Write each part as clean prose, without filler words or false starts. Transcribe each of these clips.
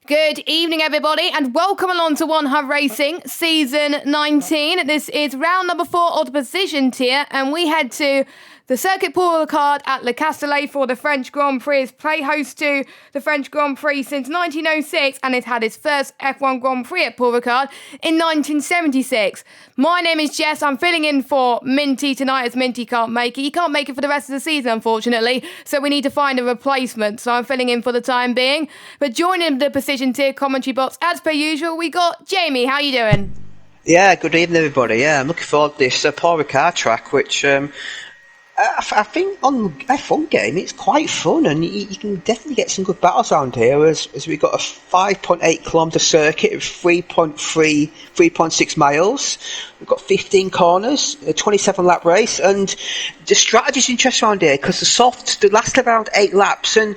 Good evening, everybody, and welcome along to OneHubRacing Season 19. This is round number 4 of the position tier, and we head to the Circuit Paul Ricard at Le Castellet for the French Grand Prix. It's play host to the French Grand Prix since 1906, and it's had its first F1 Grand Prix at Paul Ricard in 1976. My name is Jess. I'm filling in for Minty tonight as Minty can't make it. He can't make it for the rest of the season, unfortunately, so we need to find a replacement. So I'm filling in for the time being. But joining the position tier commentary box, as per usual, we got Jamie. How you doing? Yeah, good evening, everybody. Yeah, I'm looking forward to this Paul Ricard track, which I think on F1 game it's quite fun, and you can definitely get some good battles around here. As we've got a 5.8 kilometre circuit of 3.6 miles. We've got 15 corners, a 27 lap race, and the strategy's interesting around here because the last around 8 laps, and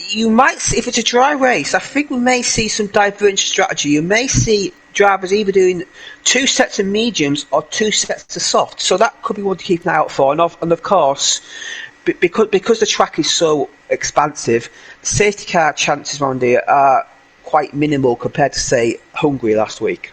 you might see, if it's a dry race, I think we may see some divergent strategy. You may see drivers either doing 2 sets of mediums or 2 sets of soft. So that could be one to keep an eye out for. And of course, because the track is so expansive, safety car chances around here are quite minimal compared to, say, Hungary last week.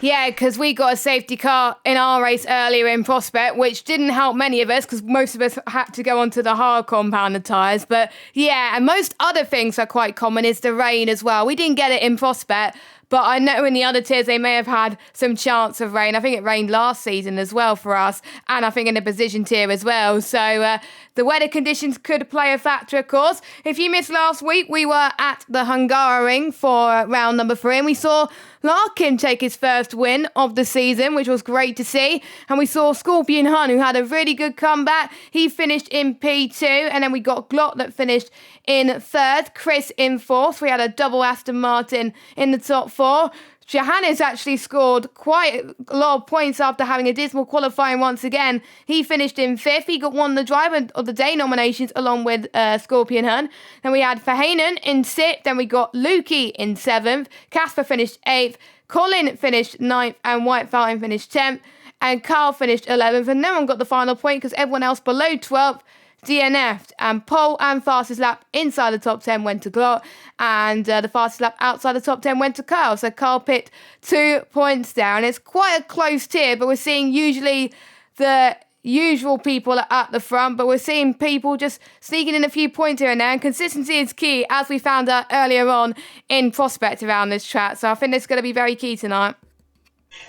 Yeah, because we got a safety car in our race earlier in Prospect, which didn't help many of us because most of us had to go onto the hard compounded tyres. But yeah, and most other things are quite common is the rain as well. We didn't get it in Prospect, but I know in the other tiers they may have had some chance of rain. I think it rained last season as well for us, and I think in the position tier as well. So the weather conditions could play a factor, of course. If you missed last week, we were at the HungaroRing for round number 3, and we saw Larkin take his first win of the season, which was great to see. And we saw Scorpion Hun, who had a really good comeback. He finished in P2, and then we got Glock that finished in 3rd, Chris in 4th. We had a double Aston Martin in the top 4. Johannes actually scored quite a lot of points after having a dismal qualifying once again. He finished in 5th. He won the Driver of the Day nominations along with Scorpion Hun. Then we had Verheyen in 6th. Then we got Lukey in 7th. Casper finished 8th. Colin finished 9th. And White Fountain finished 10th. And Carl finished 11th. And no one got the final point because everyone else below 12th DNF'd, and pole and fastest lap inside the top 10 went to Glock, and the fastest lap outside the top 10 went to Carl. So Carl picked 2 points there, and it's quite a close tier, but we're seeing usually the usual people are at the front, but we're seeing people just sneaking in a few points here and there, and consistency is key, as we found out earlier on in Prospect around this track. So I think it's going to be very key tonight.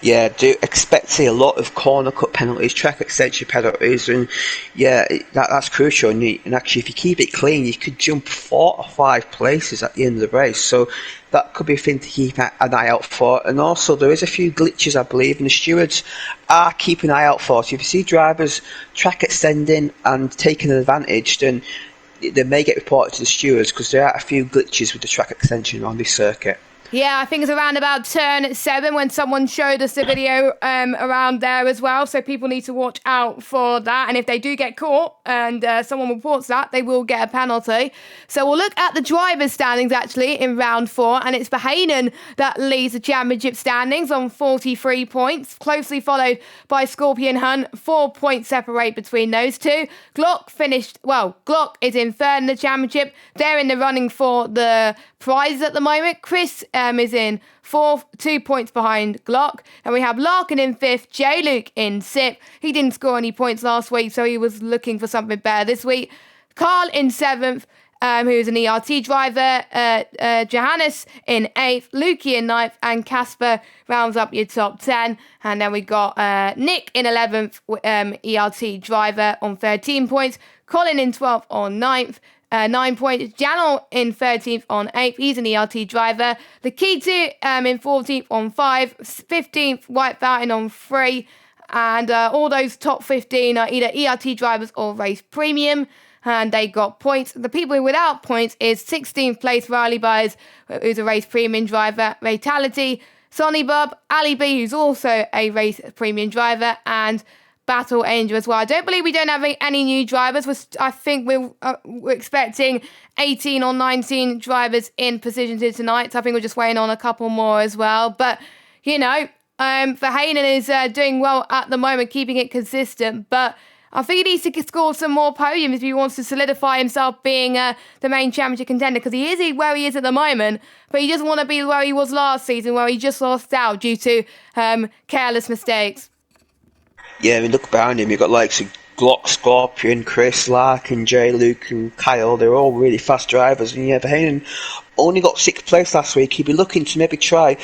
Yeah, do expect to see a lot of corner cut penalties, track extension penalties, and yeah, that's crucial. And actually, if you keep it clean, you could jump 4 or 5 places at the end of the race. So that could be a thing to keep an eye out for. And also, there is a few glitches, I believe, and the stewards are keeping an eye out for. So if you see drivers track extending and taking advantage, then they may get reported to the stewards because there are a few glitches with the track extension on this circuit. Yeah, I think it's around about turn 7 when someone showed us the video around there as well. So people need to watch out for that. And if they do get caught and someone reports that, they will get a penalty. So we'll look at the driver's standings actually in round 4. And it's Verheyen that leads the championship standings on 43 points, closely followed by Scorpion Hun. 4 points separate between those two. Glock is in 3rd in the championship. They're in the running for the prizes at the moment. Chris is in 4th, 2 points behind Glock. And we have Larkin in 5th, J-Luke in 6th. He didn't score any points last week, so he was looking for something better this week. Carl in 7th, who's an ERT driver. Johannes in 8th, Lukey in 9th, and Casper rounds up your top 10. And then we got Nick in 11th, ERT driver on 13 points. Colin in 12th on 9th. 9 points. Janel in 13th on 8th. He's an ERT driver. Lakitu in 14th on 5. 15th, White Fountain on 3. And all those top 15 are either ERT drivers or race premium. And they got points. The people without points is 16th place Riley Byers, who's a race premium driver. Vitality, Sonny Bob, Ali B, who's also a race premium driver. And Battle Angel as well. I don't believe we don't have any new drivers. I think we're expecting 18 or 19 drivers in positions here tonight. So I think we're just waiting on a couple more as well. But, you know, Verheyen is doing well at the moment, keeping it consistent. But I think he needs to score some more podiums if he wants to solidify himself being the main championship contender, because he is where he is at the moment, but he doesn't want to be where he was last season, where he just lost out due to careless mistakes. Yeah, I mean, look behind him, you've got like Glock, Scorpion, Chris, Larkin, Jay, Luke and Kyle. They're all really fast drivers, and yeah, Verheyen only got 6th place last week. He'd be looking to maybe try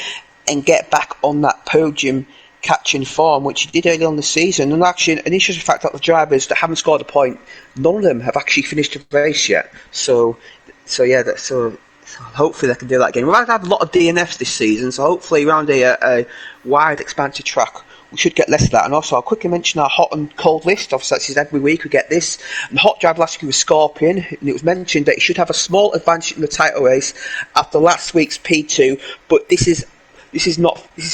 and get back on that podium catching form, which he did early on the season. And actually, an interesting fact about the drivers that haven't scored a point, none of them have actually finished a race yet. So hopefully they can do that again. We're going to have a lot of DNFs this season, so hopefully around a wide, expansive track, we should get less of that. And also, I'll quickly mention our hot and cold list. Obviously, that's every week we get this. And hot drive last week was Scorpion, and it was mentioned that he should have a small advantage in the title race after last week's P2, but this is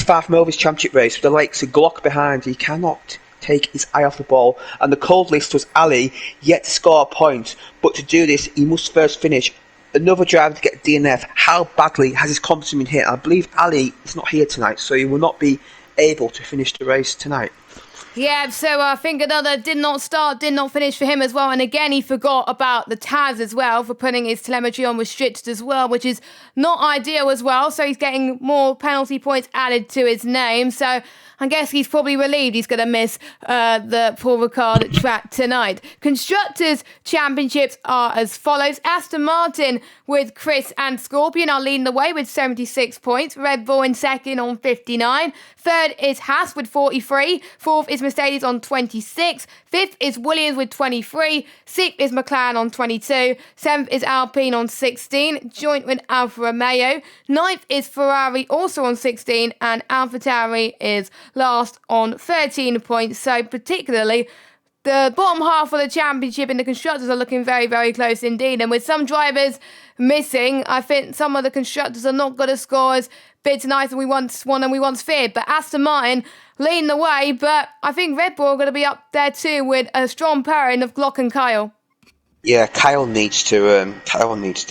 far from over his championship race with the likes of Glock behind. He cannot take his eye off the ball. And the cold list was Ali, yet to score a point, but to do this he must first finish another driver to get DNF. How badly has his confidence been hit? I believe Ali is not here tonight, so he will not be able to finish the race tonight. Yeah, so I think another did not finish for him as well. And again, he forgot about the Taz as well for putting his telemetry on restricted as well, which is not ideal as well. So he's getting more penalty points added to his name. So I guess he's probably relieved he's going to miss the Paul Ricard track tonight. Constructors' Championships are as follows. Aston Martin with Chris and Scorpion are leading the way with 76 points. Red Bull in second on 59. Third is Haas with 43. Fourth is Mercedes on 26. Fifth is Williams with 23. Sixth is McLaren on 22. Seventh is Alpine on 16, joint with Alfa Romeo. Ninth is Ferrari, also on 16, and AlphaTauri is last on 13 points. So particularly the bottom half of the championship in the constructors are looking very, very close indeed. And with some drivers missing, I think some of the constructors are not going to score as big tonight as we once feared. But Aston Martin leading the way, but I think Red Bull are going to be up there too with a strong pairing of Glock and Kyle. Yeah, Kyle needs to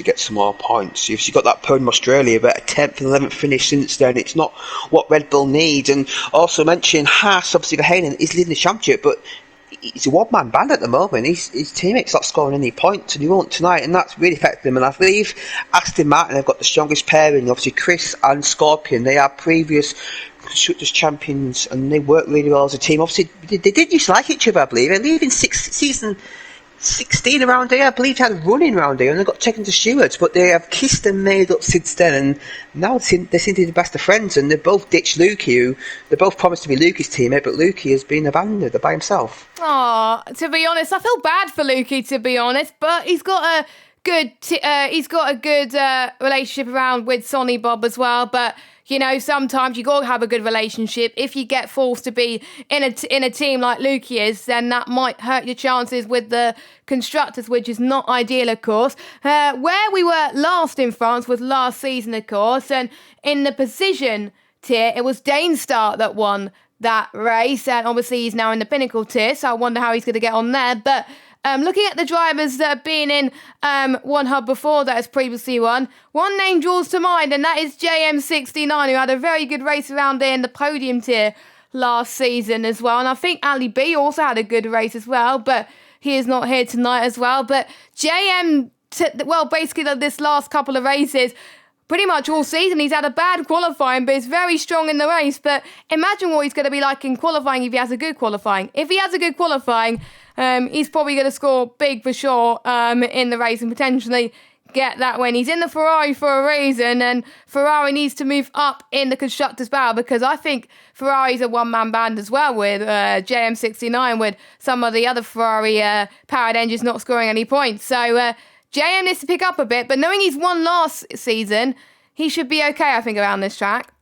get some more points. You've got that podium Australia, but a 10th and 11th finish since then. It's not what Red Bull needs. And also mention Haas, obviously Verheyen is leading the championship, but he's a one-man band at the moment. His teammates not scoring any points, and he won't tonight, and that's really affected him. And I believe Aston Martin have got the strongest pairing. Obviously, Chris and Scorpion, they are previous constructors champions, and they work really well as a team. Obviously, they did used to like each other, I believe. And even season 16 around here, I believe they had a run-in around here, and they got taken to stewards, but they have kissed and made up since then, and now they seem to be the best of friends, and they both ditched Lukey, they both promised to be Lukey's teammate, but Lukey has been abandoned by himself. To be honest, I feel bad for Lukey, to be honest, but he's got a good relationship around with Sonny Bob as well, but you know, sometimes you got to have a good relationship. If you get forced to be in a team like Lukey is, then that might hurt your chances with the constructors, which is not ideal, of course. Where we were last in France was last season, of course, and in the position tier, it was Danestar that won that race, and obviously he's now in the pinnacle tier, so I wonder how he's going to get on there. But looking at the drivers that have been in OneHub before that has previously won, one name draws to mind, and that is JM69, who had a very good race around there in the podium tier last season as well. And I think Ali B also had a good race as well, but he is not here tonight as well. But JM, basically this last couple of races, pretty much all season, he's had a bad qualifying, but he's very strong in the race. But imagine what he's going to be like in qualifying if he has a good qualifying. If he has a good qualifying, he's probably going to score big for sure in the race and potentially get that win. He's in the Ferrari for a reason, and Ferrari needs to move up in the constructors' battle, because I think Ferrari's a one-man band as well with JM69, with some of the other Ferrari powered engines not scoring any points. So JM needs to pick up a bit, but knowing he's won last season, he should be okay, I think, around this track.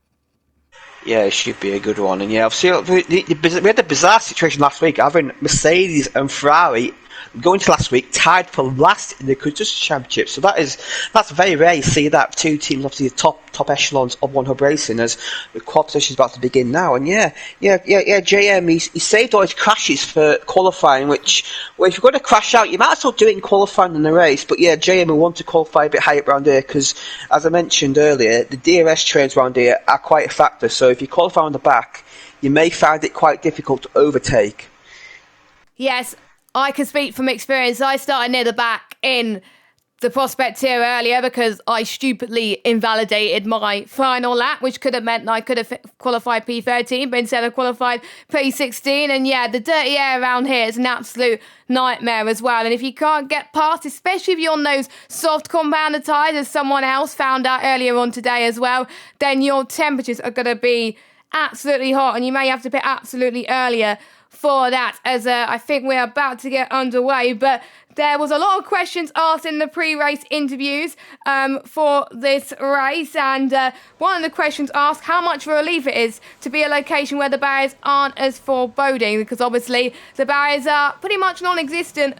Yeah, it should be a good one. And yeah, we had the bizarre situation last week, having Mercedes and Ferrari going to last week tied for last in the Constructors' Championship. So that's very rare. You see that two teams, obviously the top echelons of OneHubRacing, as the competition is about to begin now. And yeah, JM, he saved all his crashes for qualifying, which, well, if you're going to crash out, you might as well do it in qualifying in the race. But yeah, JM will want to qualify a bit higher up around here, because, as I mentioned earlier, the DRS trains around here are quite a factor. So if you qualify on the back, you may find it quite difficult to overtake. Yes, I can speak from experience. I started near the back in the prospect here earlier because I stupidly invalidated my final lap, which could have meant that I could have qualified P13, but instead I qualified P16. And yeah, the dirty air around here is an absolute nightmare as well. And if you can't get past, especially if you're on those soft compounder tyres, as someone else found out earlier on today as well, then your temperatures are going to be absolutely hot, and you may have to pit absolutely earlier for that, as I think we're about to get underway. But there was a lot of questions asked in the pre-race interviews for this race, and one of the questions asked how much of a relief it is to be a location where the barriers aren't as foreboding, because obviously the barriers are pretty much non-existent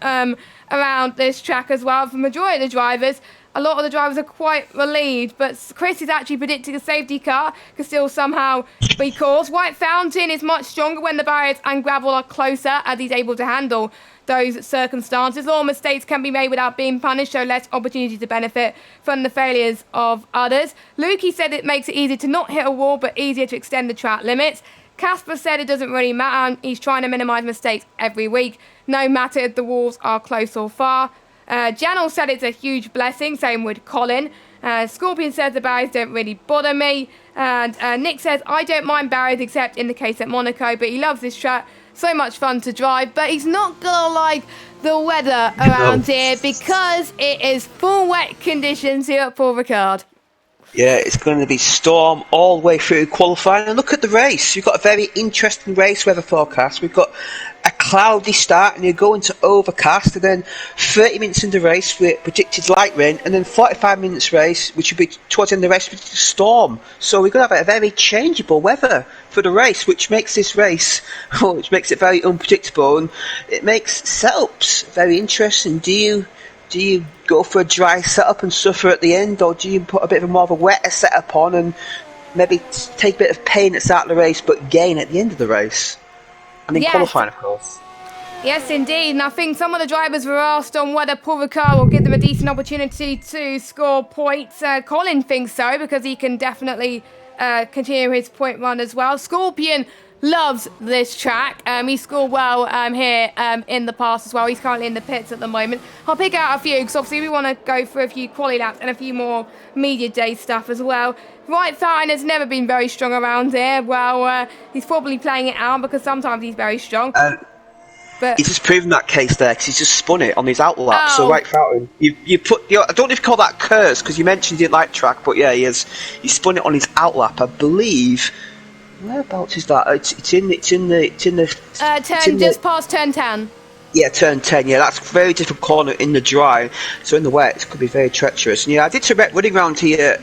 around this track as well. For the majority of the drivers, a lot of the drivers are quite relieved, but Chris is actually predicting a safety car could still somehow be caused. White Fountain is much stronger when the barriers and gravel are closer, as he's able to handle those circumstances. All mistakes can be made without being punished, so less opportunity to benefit from the failures of others. Lukey said it makes it easier to not hit a wall, but easier to extend the track limits. Casper said it doesn't really matter, and he's trying to minimise mistakes every week, no matter if the walls are close or far. Janel said it's a huge blessing, same with Colin. Scorpion says the barriers don't really bother me. And Nick says, I don't mind barriers except in the case at Monaco, but he loves this track. So much fun to drive, but he's not gonna like the weather around here because it is full wet conditions here at Paul Ricard. Yeah, it's going to be storm all the way through qualifying. And look at the race. You've got a very interesting race weather forecast. We've got a cloudy start and you're going to overcast, and then 30 minutes in the race with predicted light rain, and then 45 minutes race, which will be towards the end of the race, with storm. So we're going to have a very changeable weather for the race, which makes this race, which makes it very unpredictable, and it makes setups very interesting. Do you go for a dry setup and suffer at the end, or do you put a bit of more of a wetter setup on and maybe take a bit of pain at the start of the race but gain at the end of the race? And then qualifying, of course. Yes, indeed. And I think some of the drivers were asked on whether Paul Ricard will give them a decent opportunity to score points. Colin thinks so, because he can definitely continue his point run as well. Scorpion loves this track. He scored well here in the past as well. He's currently in the pits at the moment. I'll pick out a few because obviously we want to go through a few quali laps and a few more media day stuff as well. White Fountain has never been very strong around here. Well, he's probably playing it out because sometimes he's very strong. But he's just proven that case there because he's just spun it on his out lap. Oh. So White Fountain, you put. I don't know if you call that curse because you mentioned you didn't like track, but yeah, he spun it on his out lap, I believe. Whereabouts is that? It's in the just past turn 10. Yeah, turn 10. Yeah, that's a very difficult corner in the dry. So in the wet, it could be very treacherous. And yeah, I did some running around here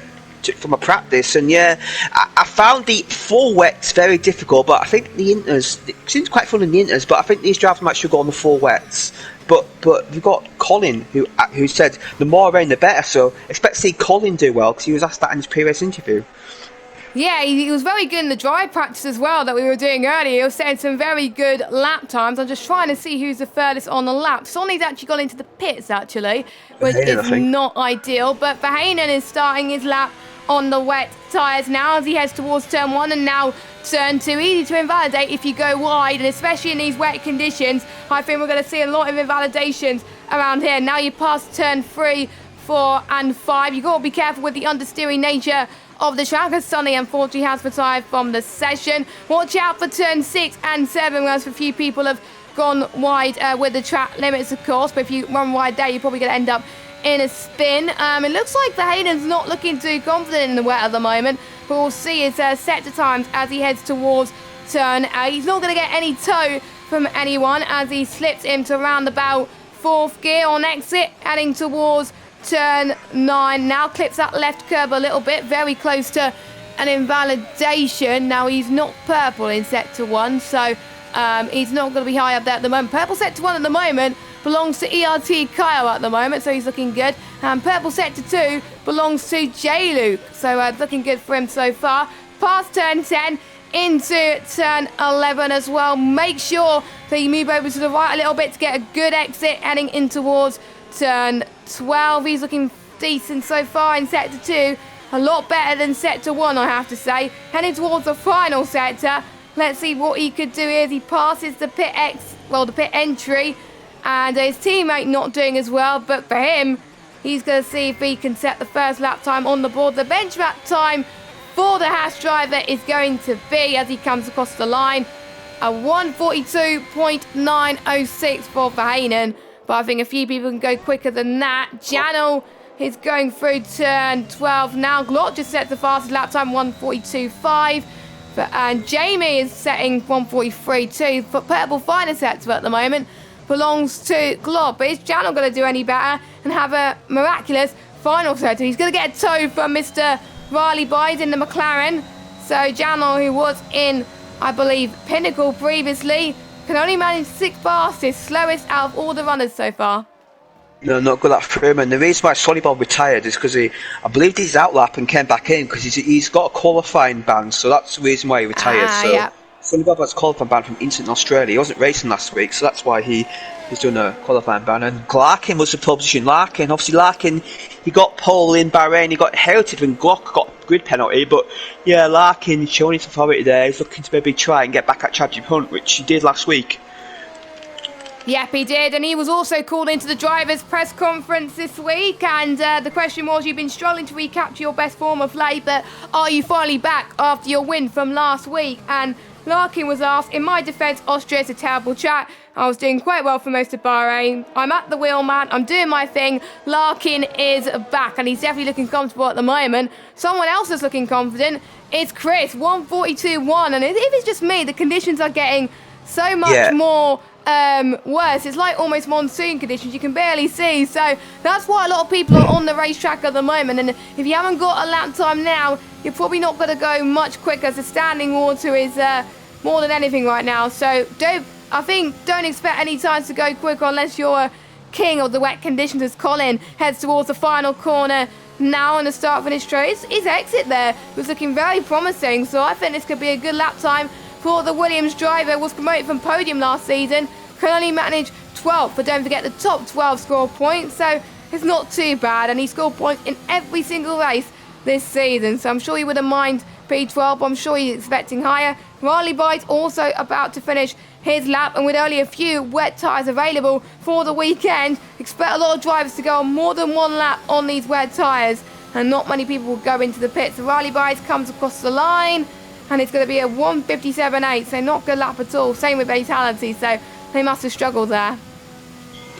for my practice, and yeah, I found the full wets very difficult. But I think the inters, it seems quite fun in the inters. But I think these drivers might should go on the full wets. But we've got Colin who said the more rain the better. So expect to see Colin do well because he was asked that in his pre-race interview. Yeah, he was very good in the dry practice as well that we were doing earlier. He was setting some very good lap times. I'm just trying to see who's the furthest on the lap. Sonny's actually gone into the pits, actually, which is not ideal. But Verheyen is starting his lap on the wet tyres now as he heads towards turn 1 and now turn 2. Easy to invalidate if you go wide, and especially in these wet conditions, I think we're going to see a lot of invalidations around here. Now you pass turn 3, 4 and 5. You've got to be careful with the understeering nature of the track, as Sonny unfortunately has retired from the session. Watch out for turn 6 and 7, whereas a few people have gone wide with the track limits, of course, but if you run wide there, you're probably going to end up in a spin. It looks like Verheyen's not looking too confident in the wet at the moment, but we'll see his sector times as he heads towards turn 8. He's not going to get any toe from anyone as he slips into around about 4th gear on exit, heading towards turn 9. Now clips that left curb a little bit, very close to an invalidation. Now he's not purple in sector 1, so he's not going to be high up there at the moment. Purple sector 1 at the moment belongs to ERT Kyle at the moment, so he's looking good. And purple sector 2 belongs to J-Luke, so looking good for him so far. Past turn 10 into turn 11 as well. Make sure that you move over to the right a little bit to get a good exit heading in towards turn 12. He's looking decent so far in sector 2. A lot better than sector 1, I have to say. Heading towards the final sector. Let's see what he could do here as he passes the pit entry. and his teammate not doing as well, but for him, he's going to see if he can set the first lap time on the board. The bench lap time for the Haas driver is going to be, as he comes across the line, a 1:42.906 for Verheyen. But I think a few people can go quicker than that. Janel is going through turn 12 now. Glock just sets the fastest lap time, 1:42.5. And Jamie is setting 1:43.2. But Purple Final Sector at the moment belongs to Glock. But is Janel going to do any better and have a miraculous final sector? He's going to get a tow from Mr. Riley Byes in the McLaren. So Janel, who was in, I believe, Pinnacle previously, can only manage 6 fastest, slowest out of all the runners so far. No, not good that for him. And the reason why Sonny Bob retired is because I believe he's out lap and came back in because he's got a qualifying ban. So that's the reason why he retired. Yeah. Sonny Bob has a qualifying ban from Instant Australia. He wasn't racing last week, so that's why he's done a qualifying ban. And Larkin was the pole position. Larkin, he got pole in Bahrain. He got inherited when Glock got grid penalty. But yeah, Larkin showing his authority there. He's looking to maybe try and get back at Championship Hunt, which he did last week. Yep, he did, and he was also called into the drivers' press conference this week, and the question was, you've been struggling to recapture your best form of late, but are you finally back after your win from last week? And Larkin was asked, in my defence, Austria is a terrible track. I was doing quite well for most of Bahrain. I'm at the wheel, man. I'm doing my thing. Larkin is back, and he's definitely looking comfortable at the moment. Someone else is looking confident. It's Chris, 1:42.1, and if it's just me, the conditions are getting so much more worse. It's like almost monsoon conditions. You can barely see. So that's why a lot of people are on the racetrack at the moment. And if you haven't got a lap time now, you're probably not going to go much quicker. So standing water is more than anything right now. So don't expect any times to go quicker unless you're a king of the wet conditions, as Colin heads towards the final corner now on the start-finish straight. His exit there was looking very promising. So I think this could be a good lap time for the Williams driver. Was promoted from podium last season, can only manage 12th, but don't forget the top 12 score points, so it's not too bad, and he scored points in every single race this season, so I'm sure he wouldn't mind P12, but I'm sure he's expecting higher. Riley Bytes also about to finish his lap, and with only a few wet tyres available for the weekend, expect a lot of drivers to go on more than one lap on these wet tyres, and not many people will go into the pits. So Riley Bytes comes across the line, and it's going to be a 1:57.8, so not good lap at all. Same with Fatality, so they must have struggled there.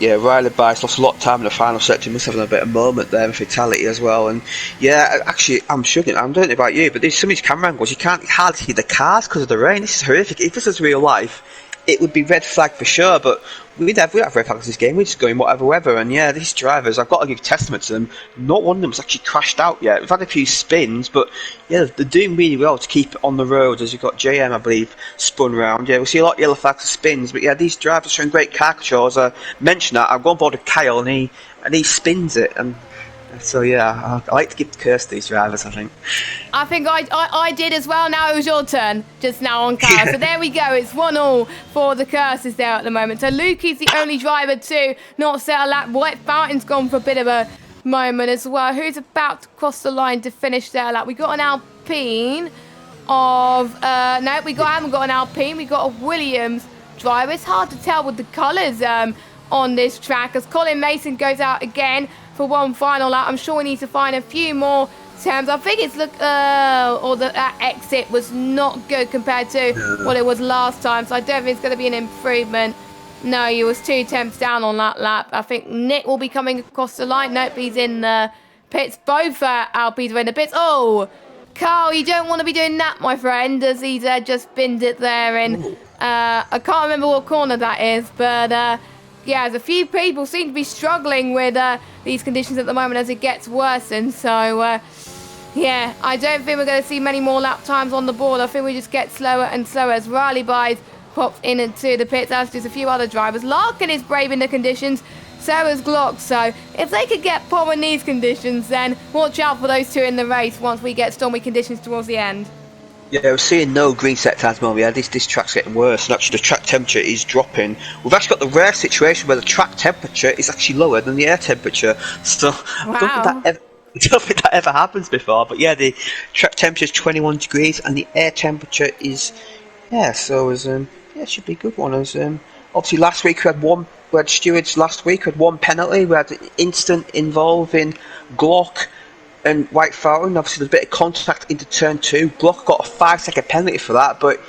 Yeah, Riley Bytes lost a lot of time in the final sector. He must have had a bit of moment there in Fatality as well. And yeah, actually, I'm struggling. I don't know about you, but there's some of these camera angles, you can't hardly see the cars because of the rain. This is horrific. If this was real life, it would be red flag for sure, but we'd have red flags in this game. We're just going whatever weather. And yeah, these drivers, I've got to give testament to them. Not one of them has actually crashed out yet. We've had a few spins, but yeah, they're doing really well to keep it on the road. As you've got JM, I believe, spun round. Yeah, we'll see a lot of yellow flags and spins, but yeah, these drivers are showing great car control. As I mentioned that, I've gone on board with Kyle, and he spins it. And so yeah, I like to give the curse to these drivers, I think. I think I did as well. Now it was your turn just now on Kyle. So there we go. It's 1-1 for the curses there at the moment. So Lukey's the only driver to not set a lap. White Fountain's gone for a bit of a moment as well. Who's about to cross the line to finish their lap? We got an Alpine of... no, we haven't got an Alpine. We got a Williams driver. It's hard to tell with the colours on this track as Colin Mason goes out again for one final lap. I'm sure we need to find a few more terms. I think it's that exit was not good compared to what it was last time, so I don't think it's going to be an improvement. No, he was 2 attempts down on that lap. I think Nick will be coming across the line. Nope, he's in the pits. Both Alpines are in the pits. Oh, Carl, you don't want to be doing that, my friend, as he's just binned it there in I can't remember what corner that is, but yeah, there's a few people seem to be struggling with these conditions at the moment as it gets worse, and so yeah, I don't think we're going to see many more lap times on the board. I think we just get slower and slower as Riley Byes pops in into the pits, as does a few other drivers. Larkin is braving the conditions, so is Glock, so if they could get Pom in these conditions, then watch out for those two in the race once we get stormy conditions towards the end. Yeah, we're seeing no green set times more. Yeah, this track's getting worse, and actually the track temperature is dropping. We've actually got the rare situation where the track temperature is actually lower than the air temperature. So wow. I don't think that ever happens before. But yeah, the track temperature is 21 degrees, and the air temperature is it should be a good one. As obviously last week we had one We had stewards last week. We had one penalty. We had an incident involving Glock and White Fountain. Obviously, there's a bit of contact into turn 2. Glock got a 5-second penalty for that, but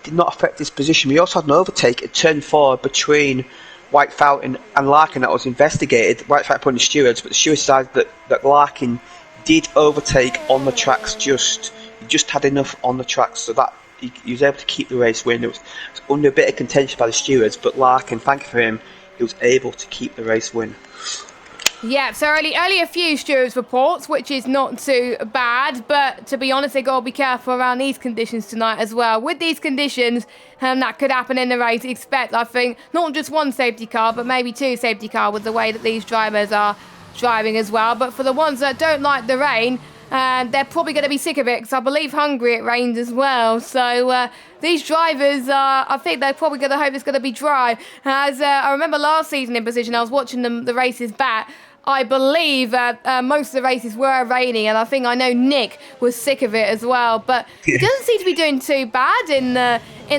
did not affect his position. We also had an overtake at turn 4 between White Fountain and Larkin that was investigated. White Fountain put in the stewards, but the stewards decided that Larkin did overtake on the tracks. He just had enough on the tracks so that he was able to keep the race win. It was under a bit of contention by the stewards, but Larkin, thank you for him, he was able to keep the race win. Yeah, so only a few stewards reports, which is not too bad, but to be honest, they got to be careful around these conditions tonight as well. With these conditions, that could happen in the race. Expect, I think, not just one safety car, but maybe 2 safety cars with the way that these drivers are driving as well. But for the ones that don't like the rain, they're probably going to be sick of it, because I believe Hungary it rained as well. So these drivers, I think they're probably going to hope it's going to be dry. As I remember last season in Precision, I was watching the races back. I believe most of the races were raining, and I know Nick was sick of it as well. But he doesn't seem to be doing too bad in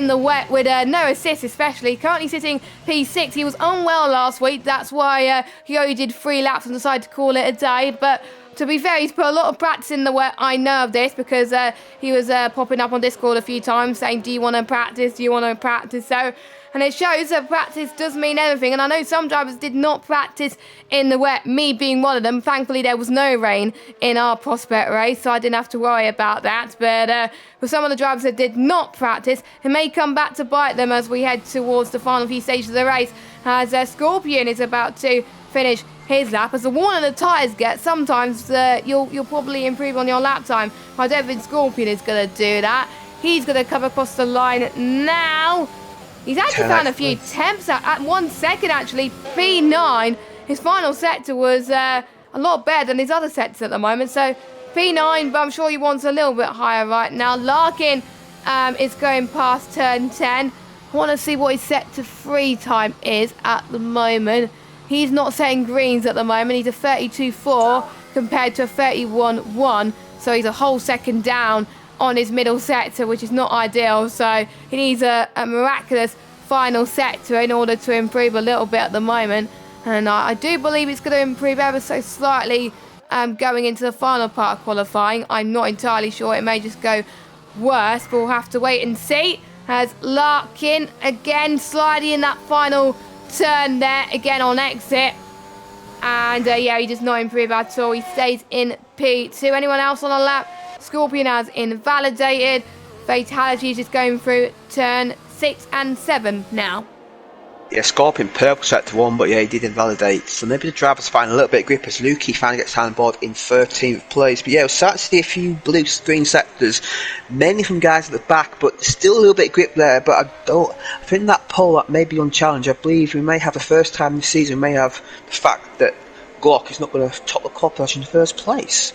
the wet with no assists, especially. Currently sitting P6. He was unwell last week. That's why he only did 3 laps and decided to call it a day. But to be fair, he's put a lot of practice in the wet. I know of this because he was popping up on Discord a few times saying, do you want to practice? Do you want to practice? And it shows that practice does mean everything. And I know some drivers did not practice in the wet, me being one of them. Thankfully, there was no rain in our prospect race, so I didn't have to worry about that. But for some of the drivers that did not practice, it may come back to bite them as we head towards the final few stages of the race. As Scorpion is about to finish his lap. As the worn the tyres get, sometimes you'll probably improve on your lap time. I don't think Scorpion is going to do that. He's going to come across the line now. He's actually found a few temps at 1 second, actually. P9, his final sector was a lot better than his other sectors at the moment. So P9, but I'm sure he wants a little bit higher right now. Larkin is going past turn 10. I want to see what his sector 3 time is at the moment. He's not setting greens at the moment. He's a 32.4 compared to a 31.1. So he's a whole second down on his middle sector, which is not ideal. So he needs a miraculous final sector in order to improve a little bit at the moment. And I do believe it's going to improve ever so slightly going into the final part of qualifying. I'm not entirely sure. It may just go worse, but we'll have to wait and see. As Larkin again sliding in that final turn there, again on exit. And yeah, he does not improve at all. He stays in P2. Anyone else on a lap? Scorpion has invalidated. Fatalities is going through turn 6 and 7 now. Yeah, Scorpion purple sector 1, but yeah, he did invalidate. So maybe the drivers find a little bit of grip as Lukey finally gets on board in 13th place. But yeah, we're starting to see a few blue green sectors, mainly from guys at the back, but still a little bit of grip there. But I think that pole that may be unchallenged. I believe we may have the first time this season, we may have the fact that Glock is not going to top the qualification in the first place,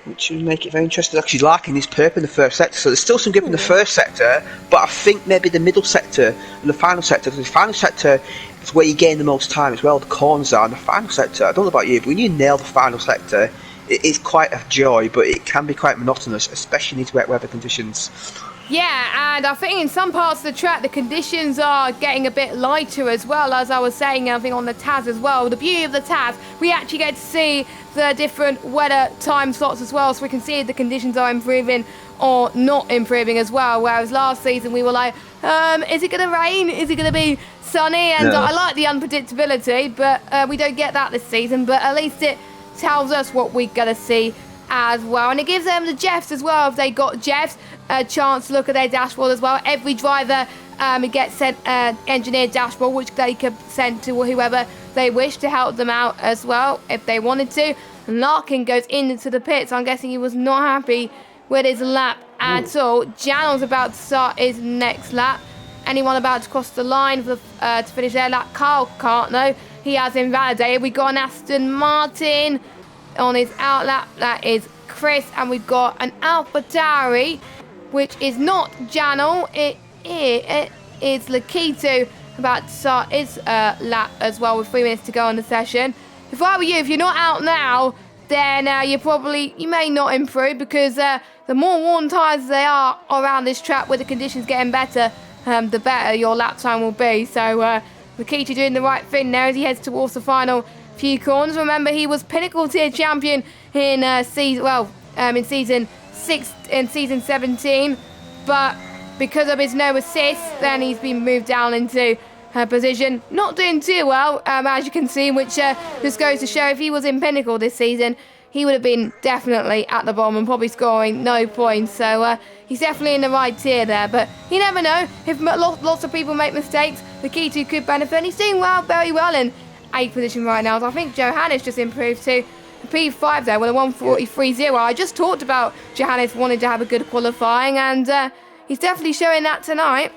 which would make it very interesting. Actually, Larkin is purple in the first sector, so there's still some grip in the first sector, but I think maybe the middle sector and the final sector, because the final sector is where you gain the most time as well, the corners are, and the final sector, I don't know about you, but when you nail the final sector, it is quite a joy, but it can be quite monotonous, especially in these wet weather conditions. Yeah, and I think in some parts of the track, the conditions are getting a bit lighter as well, as I was saying, I think on the TAS as well. The beauty of the TAS, we actually get to see the different weather time slots as well, so we can see if the conditions are improving or not improving as well. Whereas last season we were like, is it going to rain? Is it going to be sunny? And I like the unpredictability, but we don't get that this season. But at least it tells us what we're going to see as well, and it gives them the Jeffs as well, if they got Jeffs, a chance to look at their dashboard as well. Every driver gets sent engineered dashboard, which they could send to whoever they wish to help them out as well if they wanted to. And Larkin goes into the pits. I'm guessing he was not happy with his lap at all. Janel's about to start his next lap. Anyone about to cross the line for to finish their lap? Carl can't, no. He has invalidated. We got an Aston Martin on his out lap. That is Chris. And we've got an AlphaTauri, which is not Janel. It is Lakito about to start his lap as well with 3 minutes to go on the session. If I were you, if you're not out now, then you may not improve, because the more worn tyres they are around this track with the conditions getting better, the better your lap time will be. So Lakitu doing the right thing there as he heads towards the final few corners. Remember, he was Pinnacle Tier champion in season 17, but because of his no assists, then he's been moved down into her position. Not doing too well, as you can see, which just goes to show if he was in Pinnacle this season, he would have been definitely at the bottom and probably scoring no points. So he's definitely in the right tier there. But you never know. If lots of people make mistakes, Lakitu could benefit. And he's doing well, very well in 8th position right now. So I think Johannes just improved to P5 there with a 143.0. I just talked about Johannes wanting to have a good qualifying, and he's definitely showing that tonight.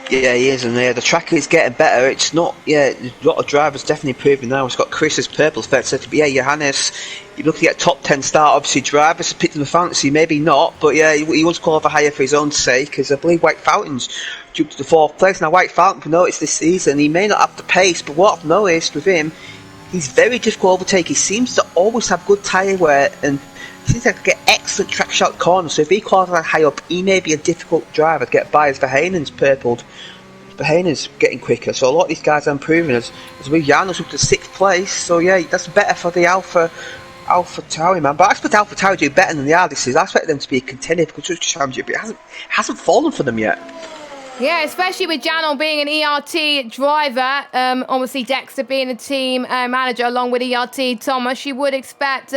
Yeah, he is, and the track is getting better. It's not, a lot of drivers definitely improving now. It's got Chris's purple effect, so Johannes, you're looking at a top 10 start. Obviously, drivers have picked him a fancy, maybe not, but yeah, he wants to qualify higher for his own sake, because I believe White Fountain's jumped to the 4th place. Now, White Fountain, we noticed this season, he may not have the pace, but what I've noticed with him, he's very difficult to overtake. He seems to always have good tyre wear, and he seems to get excellent track shot corners. So if he qualifies high up, he may be a difficult driver to get by as Verheinen's purpled. Verheinen's getting quicker, so a lot of these guys are improving. As with Janos up to 6th place, so yeah, that's better for the Alpha Tauri, man. But I expect Alpha Tauri to do better than they are this season. I expect them to be a contender for Constructors' Championship, but it hasn't fallen for them yet. Yeah, especially with Janon being an ERT driver, obviously Dexter being a team manager along with ERT Thomas, you would expect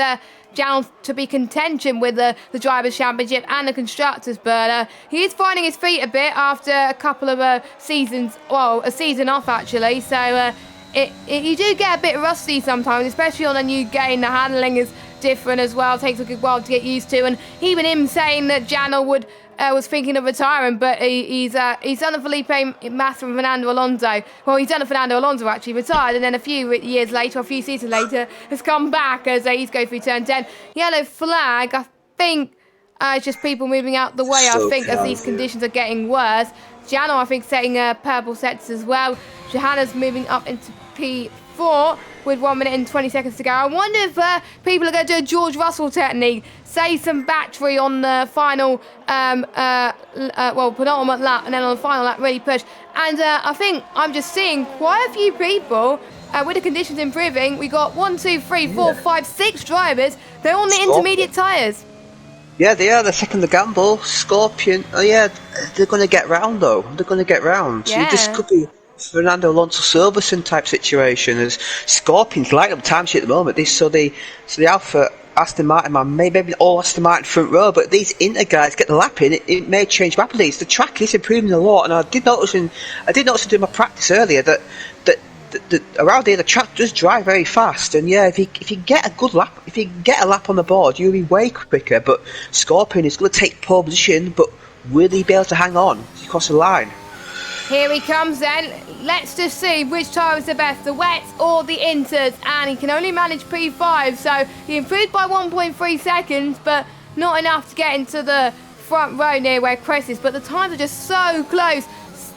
Janon to be contention with the Drivers' Championship and the Constructors, but he is finding his feet a bit after a couple of seasons, well, a season off actually, so you do get a bit rusty sometimes, especially on a new game. The handling is different as well, takes a good while to get used to, and even him saying that Janon was thinking of retiring, but he's done a Felipe Massa and Fernando Alonso. Well, he's done a Fernando Alonso actually, retired, and then a few years later, a few seasons later, has come back as he's going through turn 10. Yellow flag, I think it's just people moving out the way, I think, as these conditions are getting worse. Jano, I think, setting purple sets as well. Johanna's moving up into P4 with 1 minute and 20 seconds to go. I wonder if people are going to do a George Russell technique, save some battery on the final, penultimate lap, and then on the final lap really push. And I think I'm just seeing quite a few people, with the conditions improving, we got 1, 2, 3, 4, 5, 6 drivers. They're on the intermediate tyres. Yeah, they are. They're taking the gamble. Scorpion. Oh yeah, they're going to get round though. They're going to get round. Yeah. So this could be Fernando Alonso Silverstone type situation, as Scorpion's light up timesheet at the moment. So the Alpha Aston Martin man, maybe all Aston Martin front row, but these Inter guys get the lap in. It may change rapidly. The track is improving a lot, and I did notice doing my practice earlier that around here the track does drive very fast, and yeah, if you get a good lap, if you get a lap on the board, you'll be way quicker. But Scorpion is going to take pole position, but will he be able to hang on as he crosses the line? Here he comes then. Let's just see which tyre is the best, the wets or the inters, and he can only manage P5, so he improved by 1.3 seconds, but not enough to get into the front row near where Chris is, but the times are just so close.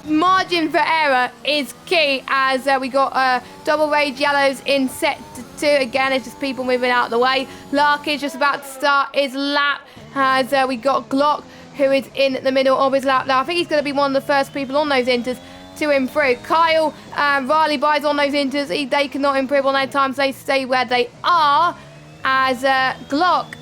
Margin for error is key, as we got double rage yellows in set 2. Again, it's just people moving out of the way. Larkin just about to start his lap, as we got Glock, who is in the middle of his lap now. I think he's going to be one of the first people on those inters to improve. Kyle Riley buys on those inters. They cannot improve on their times. They stay where they are, as Glock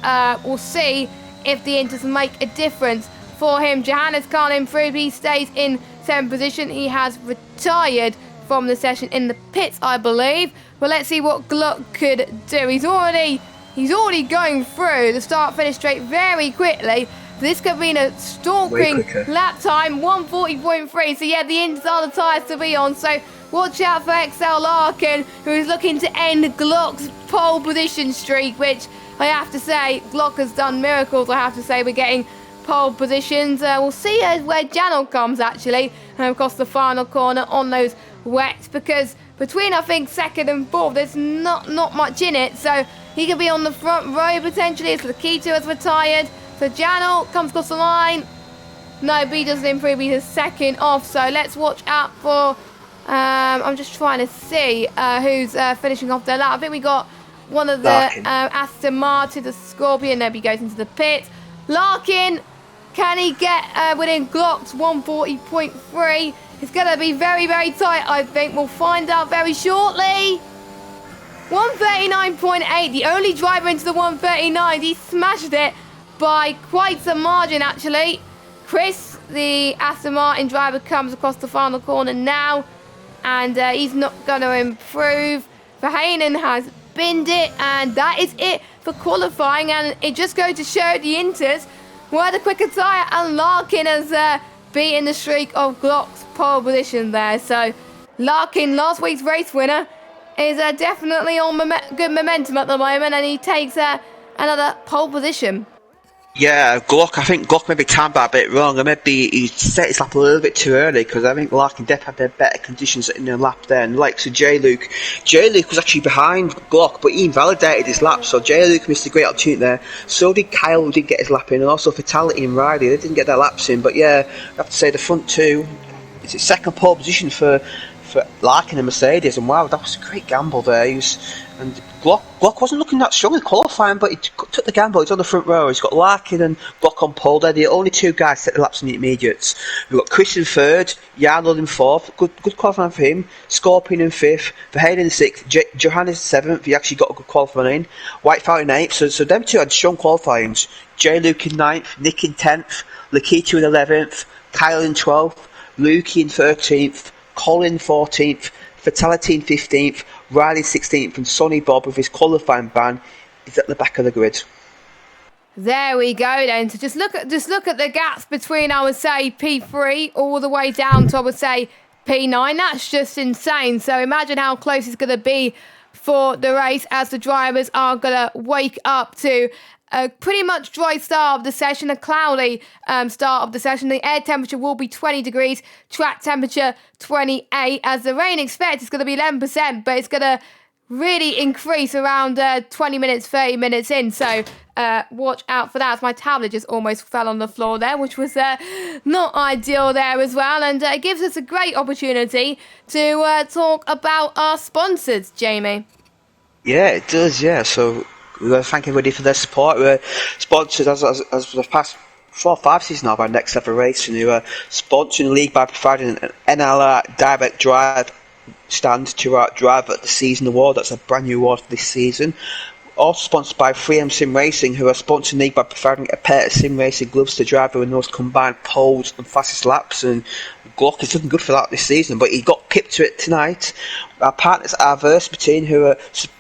will see if the inters make a difference for him. Johannes can't improve. He stays in 7th position. He has retired from the session in the pits, I believe. But let's see what Glock could do. He's already going through the start-finish straight very quickly. This could mean a stalking lap time, 140.3. So yeah, the inters are the tyres to be on. So watch out for XL Larkin, who is looking to end Glock's pole position streak, which I have to say, Glock has done miracles. I have to say, we're getting pole positions. We'll see where Janel comes actually across the final corner on those wets, because between I think 2nd and 4th there's not much in it, so he could be on the front row potentially. As Lakitu has retired, so Janel comes across the line. No, B doesn't improve. He's a 2nd off, so let's watch out for I'm just trying to see who's finishing off their lap. I think we got one of the Aston Martin, the Scorpion. There he goes into the pits. Larkin, can he get within Glock's 140.3? It's going to be very, very tight, I think. We'll find out very shortly. 139.8, the only driver into the 139. He smashed it by quite some margin, actually. Chris, the Aston Martin driver, comes across the final corner now, and he's not going to improve. Verheyen has binned it, and that is it for qualifying. And it just goes to show the Inters were the quicker tyre, and Larkin has beaten the streak of Glock's pole position there. So Larkin, last week's race winner, is definitely on good momentum at the moment, and he takes another pole position. Yeah, I think Glock maybe timed that a bit wrong, and maybe he set his lap a little bit too early, because I think Larkin definitely had better conditions in the lap then. Like, so J-Luke was actually behind Glock, but he invalidated his lap, so J-Luke missed a great opportunity there. So did Kyle, who did get his lap in, and also Fatality and Riley, they didn't get their laps in. But yeah, I have to say the front two, it's a second pole position for Larkin and Mercedes, and wow, that was a great gamble there. And Glock wasn't looking that strong in qualifying, but he took the gamble. He's on the front row. He's got Larkin and Glock on pole. They're the only two guys set the laps in the intermediates. We've got Chris in third, Jarnold in fourth. Good qualifying for him. Scorpion in fifth, Verheyen in sixth, Johannes seventh. He actually got a good qualifying in. Whitefire in eighth. So them two had strong qualifyings. J-Luke in ninth, Nick in 10th, Lakita in 11th, Kyle in 12th, Lukey in 13th, Colin 14th, Fatality in 15th, Riley 16th, and Sonny Bob with his qualifying ban is at the back of the grid. There we go then. So just look at the gaps between, I would say, P3 all the way down to, I would say, P9. That's just insane. So imagine how close it's going to be for the race, as the drivers are going to wake up to a pretty much dry start of the session, a cloudy start of the session. The air temperature will be 20 degrees, track temperature 28. As the rain expected, it's going to be 11%, but it's going to really increase around 20 minutes, 30 minutes in. So watch out for that. As my tablet just almost fell on the floor there, which was not ideal there as well. And it gives us a great opportunity to talk about our sponsors, Jamie. Yeah, it does, yeah. So we want to thank everybody for their support. We're sponsored as the past 4 or 5 seasons now by Next Level Racing, who are sponsoring the league by providing an NLR Direct Drive stand to our Driver of the Season award. That's a brand new award for this season. Also sponsored by 3M Sim Racing, who are sponsoring the league by providing a pair of sim racing gloves to the driver with those combined poles and fastest laps. And Glock is looking good for that this season, but he got pipped to it tonight. Our partners are Versabatine, who are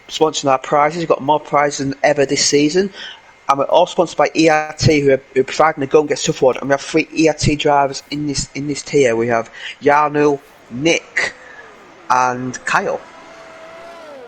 sponsoring our prizes. We've got more prizes than ever this season. And we're all sponsored by ERT, who are providing the Go and Get Stuff award. And we have 3 ERT drivers in this tier. We have Jarno, Nick, and Kyle.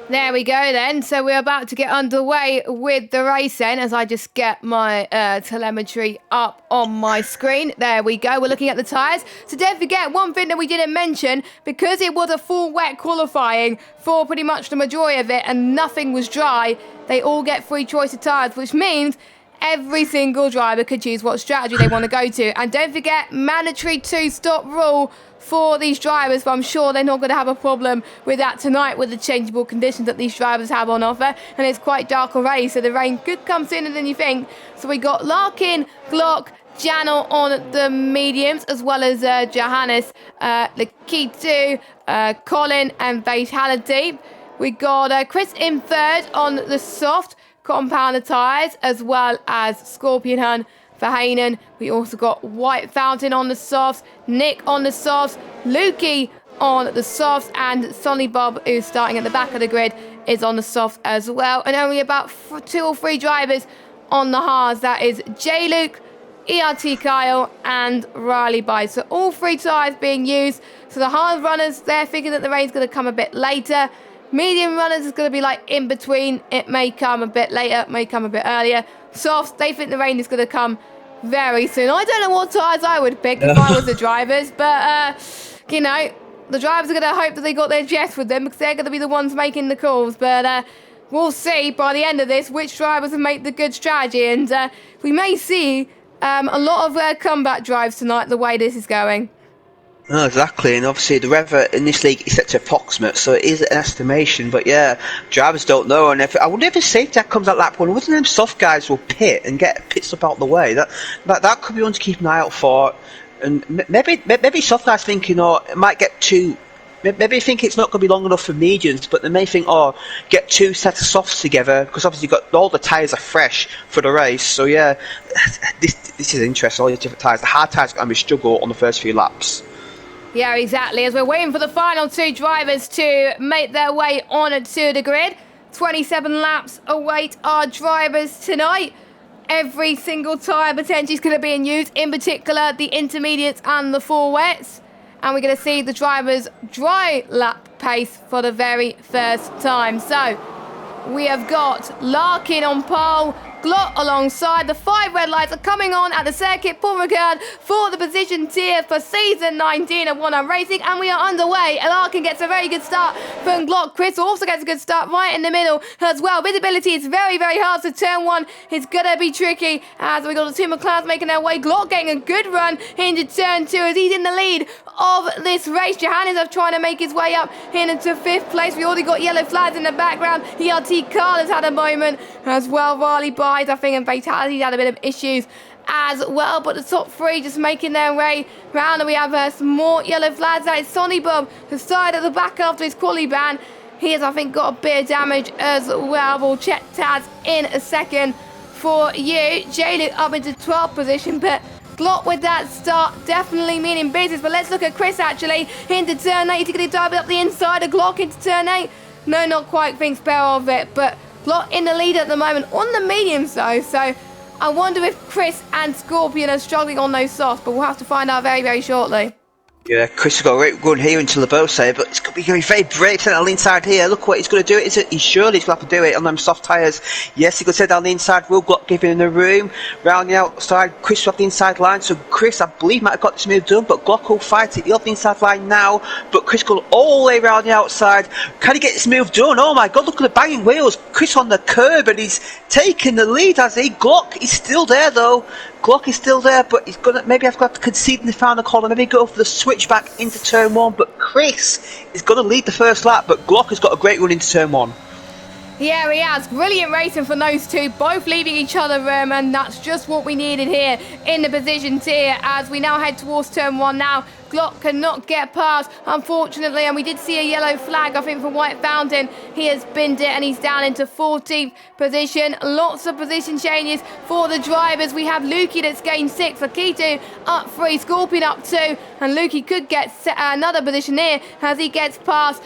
There we go then. So we're about to get underway with the race then, as I just get my telemetry up on my screen. There we go. We're looking at the tyres. So don't forget, one thing that we didn't mention, because it was a full wet qualifying for pretty much the majority of it and nothing was dry, they all get free choice of tyres, which means every single driver could choose what strategy they want to go to. And don't forget, mandatory 2-stop rule for these drivers, but I'm sure they're not going to have a problem with that tonight with the changeable conditions that these drivers have on offer. And it's quite dark already, so the rain could come sooner than you think. So we got Larkin, Glock, Jano on the mediums, as well as Johannes, Lakitu, Colin and Fatality. We got Chris in third on the soft compounder tyres, as well as Scorpion Hun, Verheyen. We also got White Fountain on the softs, Nick on the softs, Lukey on the softs, and Sonny Bob, who's starting at the back of the grid, is on the softs as well. And only about 2 or 3 drivers on the hards. That is J-Luke, ERT Kyle, and Riley Byes. So all 3 tyres being used. So the hard runners, they're thinking that the rain's going to come a bit later. Medium runners is going to be like in between. It may come a bit later, may come a bit earlier. Softs, they think the rain is going to come very soon. I don't know what tyres I would pick if I was the drivers, but, you know, the drivers are going to hope that they got their jets with them, because they're going to be the ones making the calls. But we'll see by the end of this which drivers have made the good strategy, and we may see a lot of comeback drives tonight the way this is going. Oh, exactly, and obviously the weather in this league is set to approximate, so it is an estimation, but yeah, drivers don't know. And I wonder if a safety car comes out lap 1, wouldn't them soft guys will pit and get pit stop out the way? That could be one to keep an eye out for. And maybe soft guys thinking, oh, it might get too. Maybe think it's not going to be long enough for mediums, but they may think, oh, get 2 sets of softs together, because obviously you've got all the tyres are fresh for the race. So yeah, this is interesting. All these different tyres. The hard tyres are going to be struggle on the first few laps. Yeah, exactly. As we're waiting for the final 2 drivers to make their way on to the grid, 27 laps await our drivers tonight. Every single tyre potentially is going to be in use, in particular the intermediates and the 4 wets. And we're going to see the drivers' dry lap pace for the very first time. So we have got Larkin on pole, Glott alongside. The 5 red lights are coming on at the circuit pour record for the position tier for season 19 of OneHubRacing, and we are underway. Larkin gets a very good start from Glott. Chris also gets a good start right in the middle as well. Visibility is very, very hard, so turn 1 is going to be tricky as we got the 2 McLarens making their way. Glott getting a good run into turn 2 as he's in the lead of this race. Johannes is trying to make his way up into 5th place. We already got yellow flags in the background. ERT Carl has had a moment as well. Riley Byes, I think, and Fatality's had a bit of issues as well, but the top 3 just making their way round, and we have some more yellow flags. That is Sonny Bob, the side at the back after his quali ban. He has, I think, got a bit of damage as well. We'll check Taz in a second for you. J-Luke up into 12th position, but Glott with that start definitely meaning business. But let's look at Chris actually into turn 8. He's going to dive up the inside of Glock into turn 8. No, not quite thinks better of it, but Glott in the lead at the moment on the mediums though. So I wonder if Chris and Scorpion are struggling on those softs, but we'll have to find out very, very shortly. Yeah, Chris has got a great run here into Labose, but it's going to be very brave to on the inside here. Look what he's going to do. He's surely he's going to have to do it on them soft tyres. Yes, he could say down the inside. Will Glock giving him the room. Round the outside, Chris off the inside line. So Chris, I believe, might have got this move done, but Glock will fight it. He's off the inside line now, but Chris going all the way around the outside. Can he get this move done? Oh my God, look at the banging wheels. Chris on the curb, and he's taking the lead, has he? Glock is still there, though. Glock is still there, but he's gonna maybe have got to concede in the final corner, maybe go for the switch back into turn 1, but Chris is going to lead the first lap, but Glock has got a great run into turn 1. Yeah, he has. Brilliant racing from those 2, both leaving each other room, and that's just what we needed here in the position tier as we now head towards turn 1 now. Glock cannot get past, unfortunately, and we did see a yellow flag, I think, for White Fountain. He has binned it, and he's down into 14th position. Lots of position changes for the drivers. We have Lukey that's gained 6, Akitu up 3, Scorpion up 2, and Lukey could get another position here as he gets past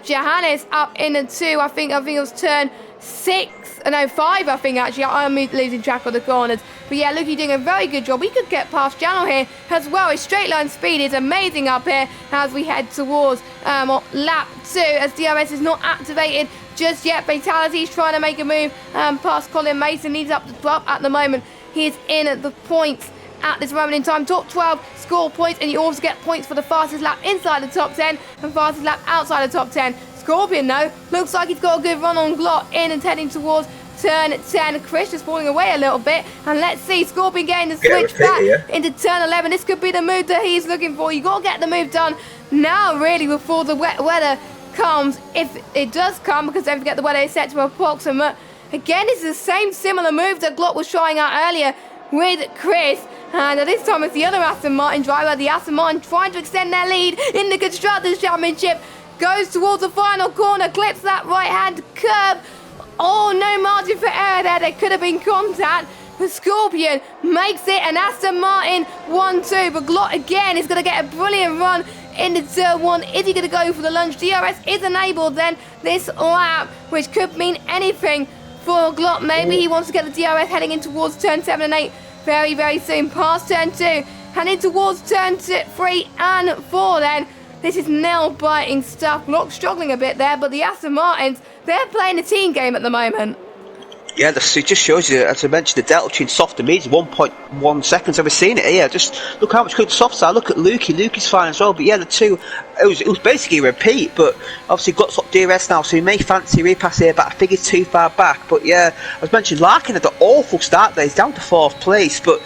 Johannes up into 2. I think it was turn 5, I think, actually. I'm losing track of the corners. But yeah, Lukey doing a very good job. We could get past Jano here as well. His straight line speed is amazing up here as we head towards lap 2 as DRS is not activated just yet. Fatality's trying to make a move past Colin Mason. He's up the top at the moment. He is in the points at this moment in time. Top 12 score points, and you also get points for the fastest lap inside the top 10 and fastest lap outside the top 10. Scorpion, though, looks like he's got a good run on Glott in and heading towards turn 10. Chris just falling away a little bit, and let's see Scorpion getting the switch back into turn 11. This could be the move that he's looking for. You got to get the move done now, really, before the wet weather comes, if it does come, because don't forget the weather is set to approximate. Again, it's the same similar move that Glott was trying out earlier with Chris, and this time it's the other Aston Martin driver, the Aston Martin trying to extend their lead in the Constructors' Championship. Goes towards the final corner, clips that right-hand curb. Oh, no margin for error there. There could have been contact. The Scorpion makes it, and Aston Martin 1-2. But Glott again is going to get a brilliant run into turn 1. Is he going to go for the lunge? DRS is enabled then this lap, which could mean anything for Glott. Maybe he wants to get the DRS heading in towards turn 7 and 8 very, very soon. Past turn 2, heading towards turn 3 and 4 then. This is nail-biting stuff. Glott struggling a bit there, but the Aston Martins, they're playing a team game at the moment. Yeah, it just shows you, as I mentioned, the delta between soft and medium is 1.1 seconds. I've seen it here. Just look how much good the softs are. Look at Lukey. Lukey's fine as well. But yeah, the 2, it was basically a repeat. But obviously, Glott's got DRS now, so he may fancy a repass here. But I think he's too far back. But yeah, as mentioned, Larkin had an awful start there. He's down to 4th place. But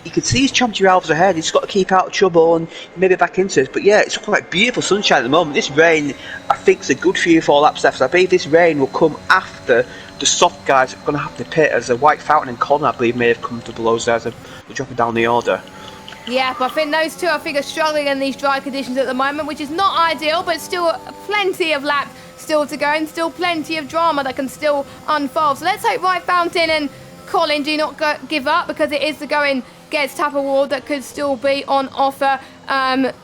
you can see his champion elves ahead. He's got to keep out of trouble and maybe back into it. But yeah, it's looking like beautiful sunshine at the moment. This rain, I think, is a good 3-4 laps left. So I believe this rain will come after the soft guys are going to have to pit, as a White Fountain and Colin, I believe, may have come to below there as they're dropping down the order. Yeah, but I think those two, are struggling in these dry conditions at the moment, which is not ideal, but still plenty of laps still to go and still plenty of drama that can still unfold. So let's hope Right Fountain and Colin do not give up, because it is the Going Gets Tap award that could still be on offer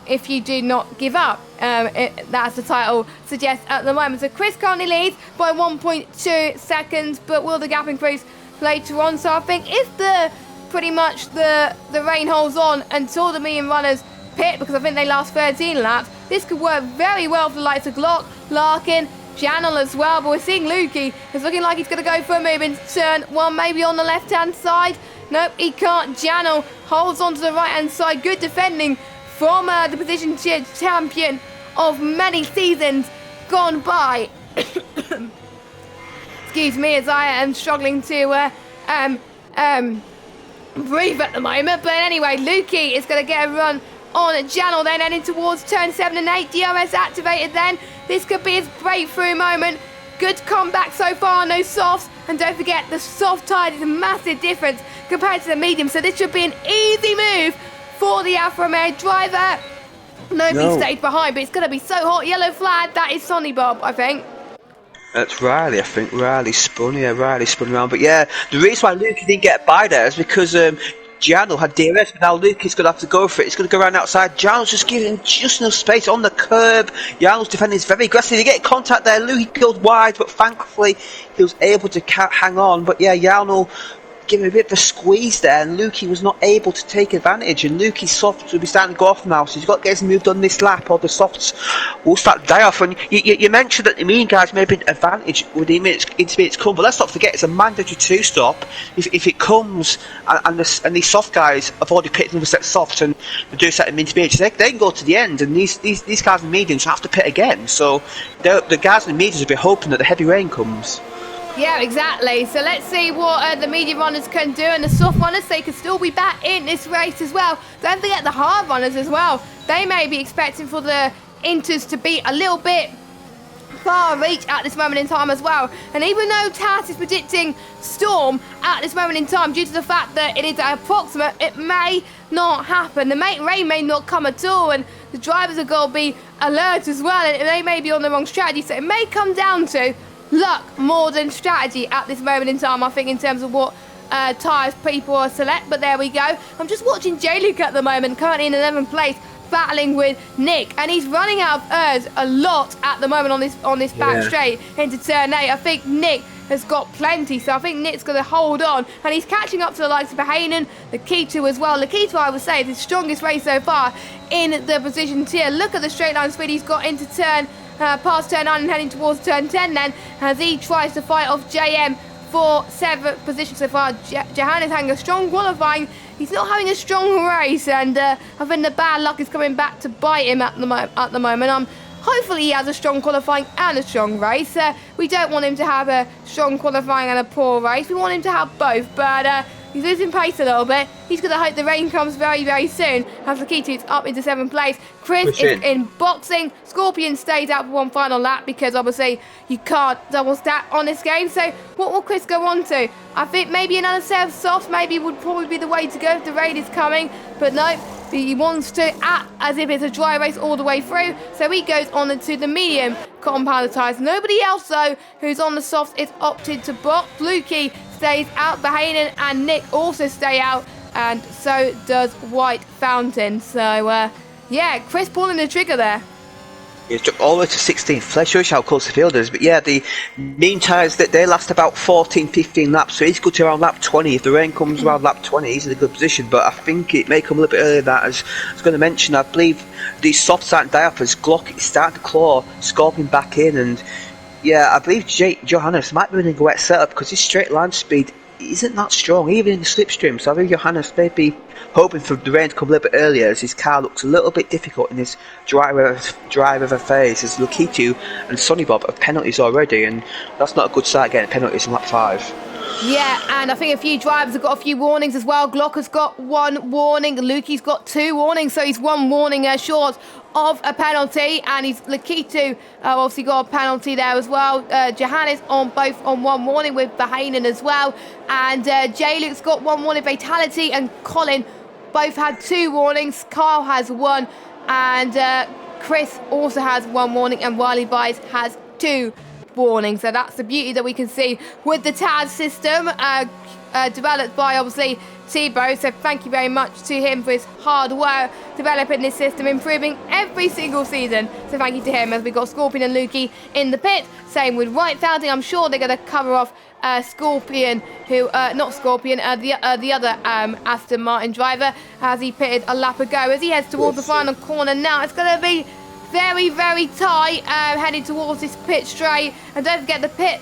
if you do not give up. That's the title suggests at the moment. So Chris currently leads by 1.2 seconds, but will the gap increase later on? So I think if pretty much the rain holds on until the medium runners pit, because I think they last 13 laps, this could work very well for the likes of Glock, Larkin, Janel as well. But we're seeing Lukey is looking like he's going to go for a move in turn one, maybe on the left hand side. Nope, he can't. Janel holds on to the right hand side. Good defending from the position champion of many seasons gone by. Excuse me, as I am struggling to breathe at the moment. But anyway, Lukey is going to get a run on Janel, then heading towards turn 7 and 8. DRS activated then. This could be his breakthrough moment. Good comeback so far on those softs. And don't forget, the soft tide is a massive difference compared to the medium. So this should be an easy move for the Alfa Romeo driver. Nobody stayed behind, but it's going to be so hot. Yellow flag, that is Sonny Bob, I think. That's Riley, I think. Riley spun around. But yeah, the reason why Luke didn't get by there is because Janel had DRS, but now Luke is going to have to go for it. He's going to go around outside. Janel's just giving just enough space on the curb. Janel's defending is very aggressive. He get contact there. Luke goes wide, but thankfully he was able to hang on. But yeah, Janel giving a bit of a squeeze there, and Lukey was not able to take advantage, and Lukey's softs will be starting to go off now, so he's got to get his move done this lap, or the softs will start to die off. And you mentioned that the mean guys may have been advantage with the intermediates come, but let's not forget it's a mandatory 2-stop. If it comes, and these soft guys have already picked another set of softs, and they do a set of intermediates, they can go to the end, and these guys in mediums have to pit again, so the guys in the mediums will be hoping that the heavy rain comes. Yeah, exactly. So let's see what the medium runners can do, and the soft runners, they could still be back in this race as well. Don't forget the hard runners as well. They may be expecting for the inters to be a little bit far reach at this moment in time as well. And even though TAS is predicting storm at this moment in time, due to the fact that it is approximate, it may not happen. The rain may not come at all, and the drivers are going to be alert as well, and they may be on the wrong strategy. So it may come down to luck more than strategy at this moment in time, I think, in terms of what tyres people select. But there we go. I'm just watching J-Luke at the moment, currently in 11th place, battling with Nick, and he's running out of ERS a lot at the moment on this back straight into turn 8. I think Nick has got plenty, so I think Nick's going to hold on, and he's catching up to the likes of Bahanen, Lakitu as well. Lakitu, I would say, is his strongest race so far in the position tier. Look at the straight line speed he's got into past turn 9 and heading towards turn 10 then, as he tries to fight off JM for 7th position so far. Jahan is having a strong qualifying. He's not having a strong race, and I think the bad luck is coming back to bite him at the moment. Hopefully he has a strong qualifying and a strong race. We don't want him to have a strong qualifying and a poor race. We want him to have both, but he's losing pace a little bit. He's going to hope the rain comes very, very soon. As Lakitu is up into 7th place. Chris is in boxing. Scorpion stays out for one final lap, because obviously you can't double stack on this game. So what will Chris go on to? I think maybe another set of softs maybe would probably be the way to go if the rain is coming. But no, he wants to act as if it's a dry race all the way through. So he goes on into the medium compound tyres. Nobody else, though, who's on the softs is opted to box. Lukey stays out. Bahanen and Nick also stay out, and so does White Fountain. So yeah, Chris pulling the trigger there. It's all the way to 16th place. Shows how close the field is. But yeah, the mean tyres, that they last about 14-15 laps, so he's good to around lap 20. If the rain comes around lap 20, he's in a good position. But I think it may come a little bit earlier than that. As I was going to mention, I believe these soft starting die off as Glock is starting to claw Scorpion back in, and yeah, I believe Johannes might be in a wet setup, because his straight line speed isn't that strong, even in the slipstream. So I think Johannes may be hoping for the rain to come a little bit earlier, as his car looks a little bit difficult in this dry weather phase, as Lakitu and Sonny Bob have penalties already, and that's not a good start getting penalties in lap 5. Yeah, and I think a few drivers have got a few warnings as well. Glock has got 1 warning, Lukey's got 2 warnings, so he's 1 warning short of a penalty, and he's Lakitu obviously got a penalty there as well. Johannes on both on 1 warning, with Bahanen as well, and J-Luke's got 1 warning fatality, and Colin both had 2 warnings. Kyle has 1, and Chris also has 1 warning, and Riley Bice has 2 warnings. So that's the beauty that we can see with the TAS system, developed by obviously Tebow. So thank you very much to him for his hard work developing this system, improving every single season. So thank you to him. As we got Scorpion and Lukey in the pit, same with Right Founding. I'm sure they're going to cover off Scorpion, who not Scorpion, the other Aston Martin driver, as he pitted a lap ago. As he heads towards the final corner now, it's going to be very, very tight, heading towards this pit straight. And don't forget, the pit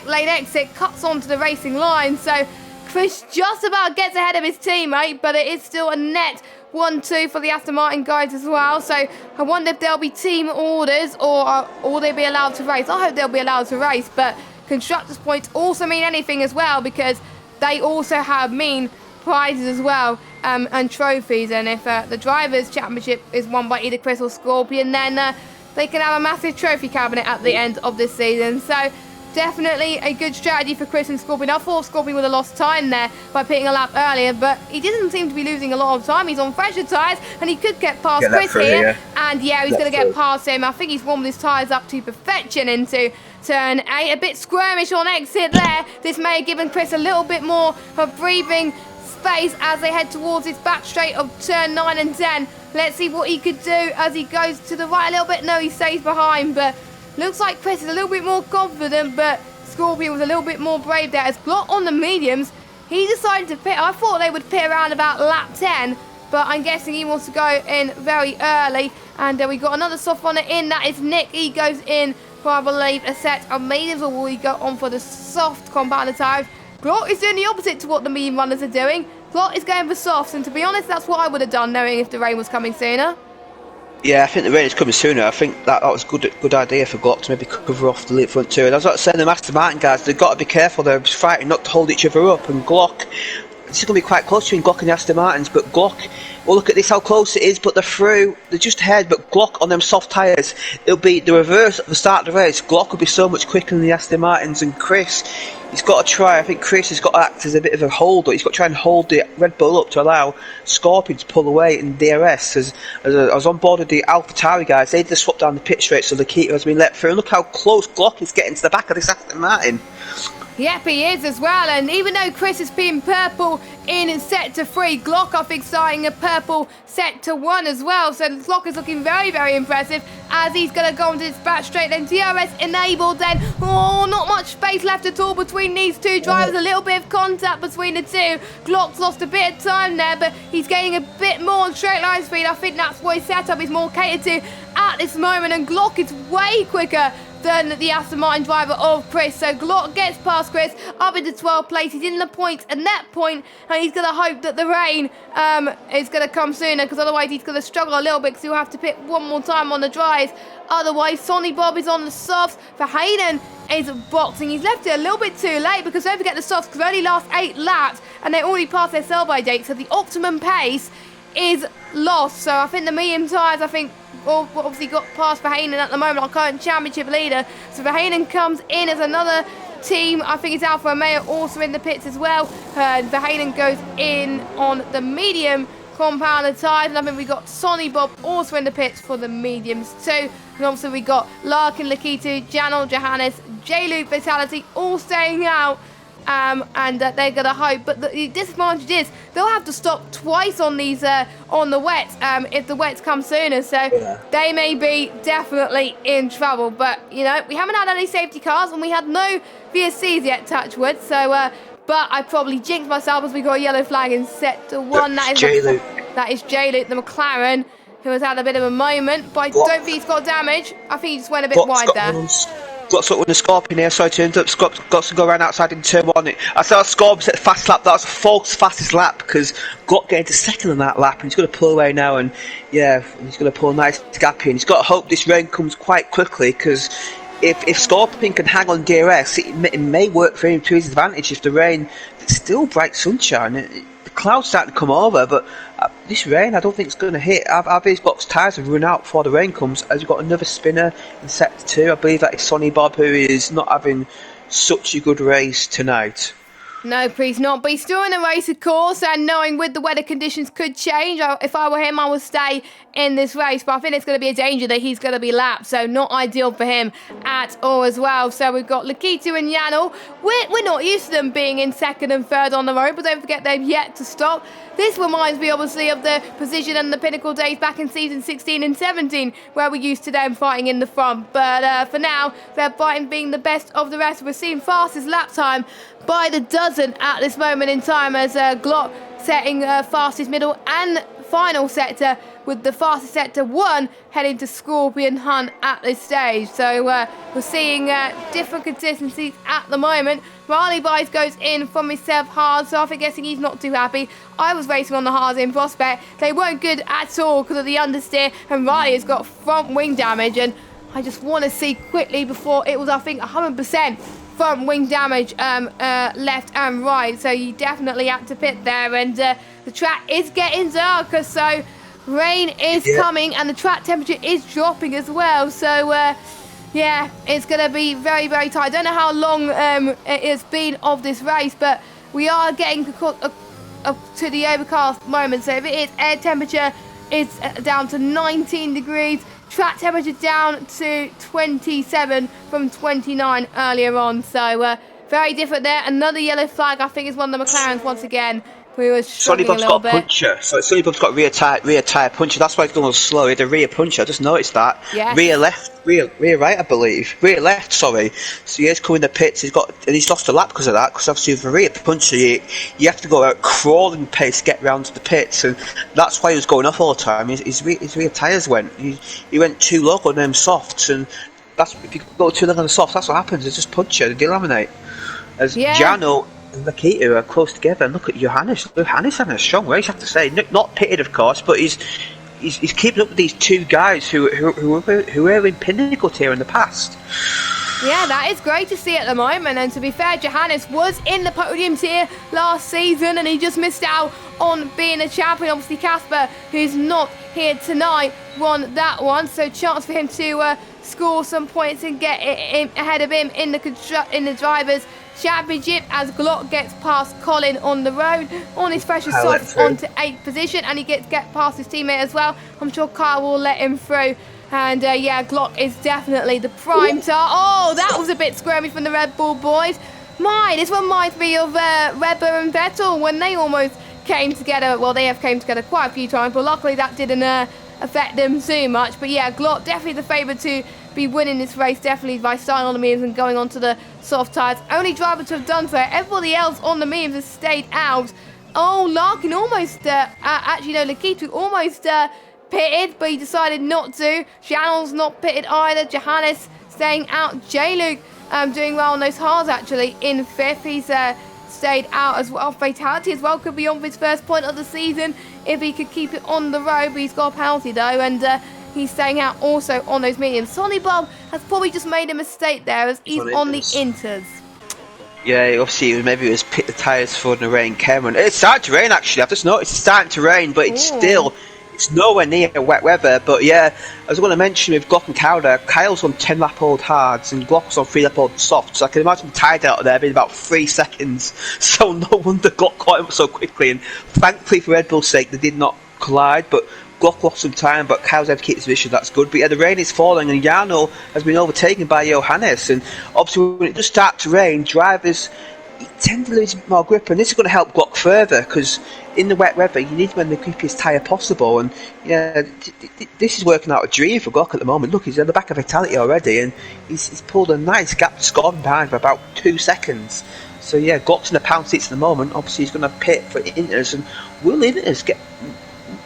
lane exit cuts onto the racing line, so Chris just about gets ahead of his teammate, but it is still a net 1-2 for the Aston Martin guys as well. So I wonder if there'll be team orders, or will they be allowed to race? I hope they'll be allowed to race, but constructors' points also mean anything as well, because they also mean prizes as well, and trophies. And if the drivers' championship is won by either Chris or Scorpion, then they can have a massive trophy cabinet at the end of this season. So definitely a good strategy for Chris and Scorpion. I thought Scorpion would have lost time there by pitting a lap earlier, but he doesn't seem to be losing a lot of time. He's on fresher tyres, and he could get past Chris here. And yeah, he's going to get past him. I think he's warmed his tyres up to perfection into turn 8. A bit squirmish on exit there. This may have given Chris a little bit more of breathing space as they head towards this back straight of turn 9 and 10. Let's see what he could do as he goes to the right a little bit. No, he stays behind, but looks like Chris is a little bit more confident, but Scorpion was a little bit more brave there. As Glock on the mediums, he decided to pit. I thought they would pit around about lap 10, but I'm guessing he wants to go in very early. And we got another soft runner in. That is Nick. He goes in for, I believe, a set of mediums, or will he go on for the soft compound tyres? Glock is doing the opposite to what the medium runners are doing. Glock is going for softs, and to be honest, that's what I would have done, knowing if the rain was coming sooner. Yeah, I think the rain is coming sooner. I think that was a good idea for Glock to maybe cover off the late front too. And I was like saying, the Aston Martin guys, they've got to be careful. They're fighting not to hold each other up. And Glock, this is going to be quite close between Glock and the Aston Martins. But Glock, well, look at this, how close it is. But they're through. They're just ahead. But Glock on them soft tyres, it'll be the reverse at the start of the race. Glock will be so much quicker than the Aston Martins. And Chris, he's got to try. I think Chris has got to act as a bit of a holder. He's got to try and hold the Red Bull up to allow Scorpion to pull away in DRS. As I was on board with the AlphaTauri guys, they just swapped down the pit straight, so the Keto has been let through. And look how close Glock is getting to the back of this Aston Martin. Yep, he is as well. And even though Chris is being purple in sector 3, Glock, I think, starting a purple sector 1 as well. So Glock is looking very, very impressive as he's going to go into this back straight. Then DRS enabled then. Oh, not much space left at all between these two drivers. A little bit of contact between the two. Glock's lost a bit of time there, but he's gaining a bit more on straight line speed. I think that's what his setup is more catered to at this moment. And Glock is way quicker than the Aston Martin driver of Chris. So Glock gets past Chris up into 12th place. He's in the points at that point, and he's going to hope that the rain is going to come sooner, because otherwise he's going to struggle a little bit, because he'll have to pit one more time on the dries. Otherwise, Sonny Bob is on the softs. For Hayden is boxing. He's left it a little bit too late, because don't forget the softs could only last 8 laps, and they already passed their sell-by date, so the optimum pace is lost. So I think the medium tyres, obviously got past Verheyen at the moment, our current championship leader. So Verheyen comes in as another team. I think it's Alfa Romeo also in the pits as well. Verheyen goes in on the medium compound tyres, and I think we got Sonny Bob also in the pits for the mediums too. And obviously we got Larkin, Lakitu, Janel, Johannes, J-Luke, Vitality all staying out. And they're going to hope, but the disadvantage is they'll have to stop twice on these on the wets if the wets come sooner, so they may be definitely in trouble. But you know, we haven't had any safety cars, and we had no VSCs yet, touch wood. So but I probably jinxed myself, as we got a yellow flag in sector 1. That is J-Luke, the McLaren, who has had a bit of a moment, but I don't think he's got damage. I think he just went a bit wide there. Got with the Scorpion here, so it turns up. Got to go around outside in turn 1. I saw Scorpion set the fast lap. That was a false fastest lap, because got getting to second on that lap, and he's going to pull away now. And yeah, he's going to pull a nice gap in. He's got to hope this rain comes quite quickly, because if Scorpion can hang on DRS, it may work for him to his advantage. If the rain, it's still bright sunshine. The clouds starting to come over, but this rain, I don't think it's going to hit. Our Xbox tyres have run out before the rain comes, as we've got another spinner in sector 2. I believe that is Sonny Bob, who is not having such a good race tonight. No, please not. But he's still in the race, of course, and knowing with the weather conditions could change. If I were him, I would stay in this race. But I think it's going to be a danger that he's going to be lapped, so not ideal for him at all as well. So we've got Lakitu and Yanel. We're not used to them being in second and third on the road, but don't forget they've yet to stop. This reminds me, obviously, of the position and the pinnacle days back in season 16 and 17, where we used to them fighting in the front. But for now, they're fighting being the best of the rest. We're seeing fastest lap time by the dozen at this moment in time, as Glock setting fastest middle and final sector, with the fastest sector 1 heading to Scorpion Hunt at this stage. So we're seeing different consistencies at the moment. Riley Bice goes in from his Sev hard, so I'm guessing he's not too happy. I was racing on the hards in Prospect. They weren't good at all because of the understeer, and Riley has got front wing damage, and I just want to see quickly before it was, I think, 100% front wing damage left and right, so you definitely had to pit there. And the track is getting darker, so rain is coming and the track temperature is dropping as well, so yeah, it's going to be very, very tight. I don't know how long it has been of this race, but we are getting to the overcast moment. So if it is, air temperature is down to 19 degrees, track temperature down to 27 from 29 earlier on. So very different there. Another yellow flag, I think, is one of the McLarens once again. We were struggling a little bit. Sonny Bob's got rear tyre puncher. That's why it's going slow. He had a rear puncher. I just noticed that. Yes. Rear left, rear right, I believe. Rear left, sorry. So he is coming the pits. He's lost a lap because of that. Because obviously with a rear puncher, you have to go out crawling pace to get round to the pits, and that's why he was going off all the time. His rear tyres went. He went too low on them softs, and that's if you go too low on the softs, that's what happens. It's just puncher. They delaminate. As Jano and Lakitu are close together, and look at Johannes. Johannes having a strong race, I have to say. Not pitted, of course, but he's keeping up with these two guys who were in pinnacle tier in the past. Yeah, that is great to see at the moment. And to be fair, Johannes was in the podium tier last season, and he just missed out on being a champion. Obviously, Casper, who's not here tonight, won that one, so chance for him to score some points and get it ahead of him in the drivers' championship, as Glock gets past Colin on the road on his precious soft onto 8th position, and he gets past his teammate as well. I'm sure Kyle will let him through. And yeah, Glock is definitely the prime star. Oh, that was a bit squirmy from the Red Bull boys. This reminds me of Red Bull and Vettel when they almost came together. Well, they have came together quite a few times, but luckily that didn't affect them too much. But yeah, Glock definitely the favourite to be winning this race, definitely by starting on the mediums and going on to the soft tyres. Only driver to have done so. Everybody else on the mediums has stayed out. Oh, Larkin almost, actually no, Lakitu almost pitted, but he decided not to. Channel's not pitted either. Johannes staying out. J-Luke doing well on those hards, actually, in 5th. He's stayed out as well. Fatality as well could be on for his first point of the season if he could keep it on the road, but he's got a penalty though, and he's staying out also on those mediums. Sonny Bob has probably just made a mistake there as he's on the inters. Yeah, obviously maybe it was pit the tyres for the rain, Cameron. It's starting to rain actually. I've just noticed it's starting to rain, but it's still, it's nowhere near wet weather. But yeah, I was going to mention with Glock and Kyle there, Kyle's on 10 lap old hards and Glock's on 3 lap old softs. So I can imagine the tide out there being about 3 seconds. So no wonder Glock caught him so quickly, and thankfully for Red Bull's sake they did not collide, but Glock lost some time, but Kyle's able to keep his position, that's good. But yeah, the rain is falling and Jarno has been overtaken by Johannes, and obviously when it does start to rain, drivers tend to lose more grip, and this is going to help Glock further, because in the wet weather you need to run the grippiest tyre possible, and yeah, this is working out a dream for Glock at the moment. Look, he's at the back of Vitality already, and he's pulled a nice gap to score behind for about 2 seconds. So yeah, Glock's in the pound seats at the moment. Obviously he's going to pit for Inters, and will Inters get...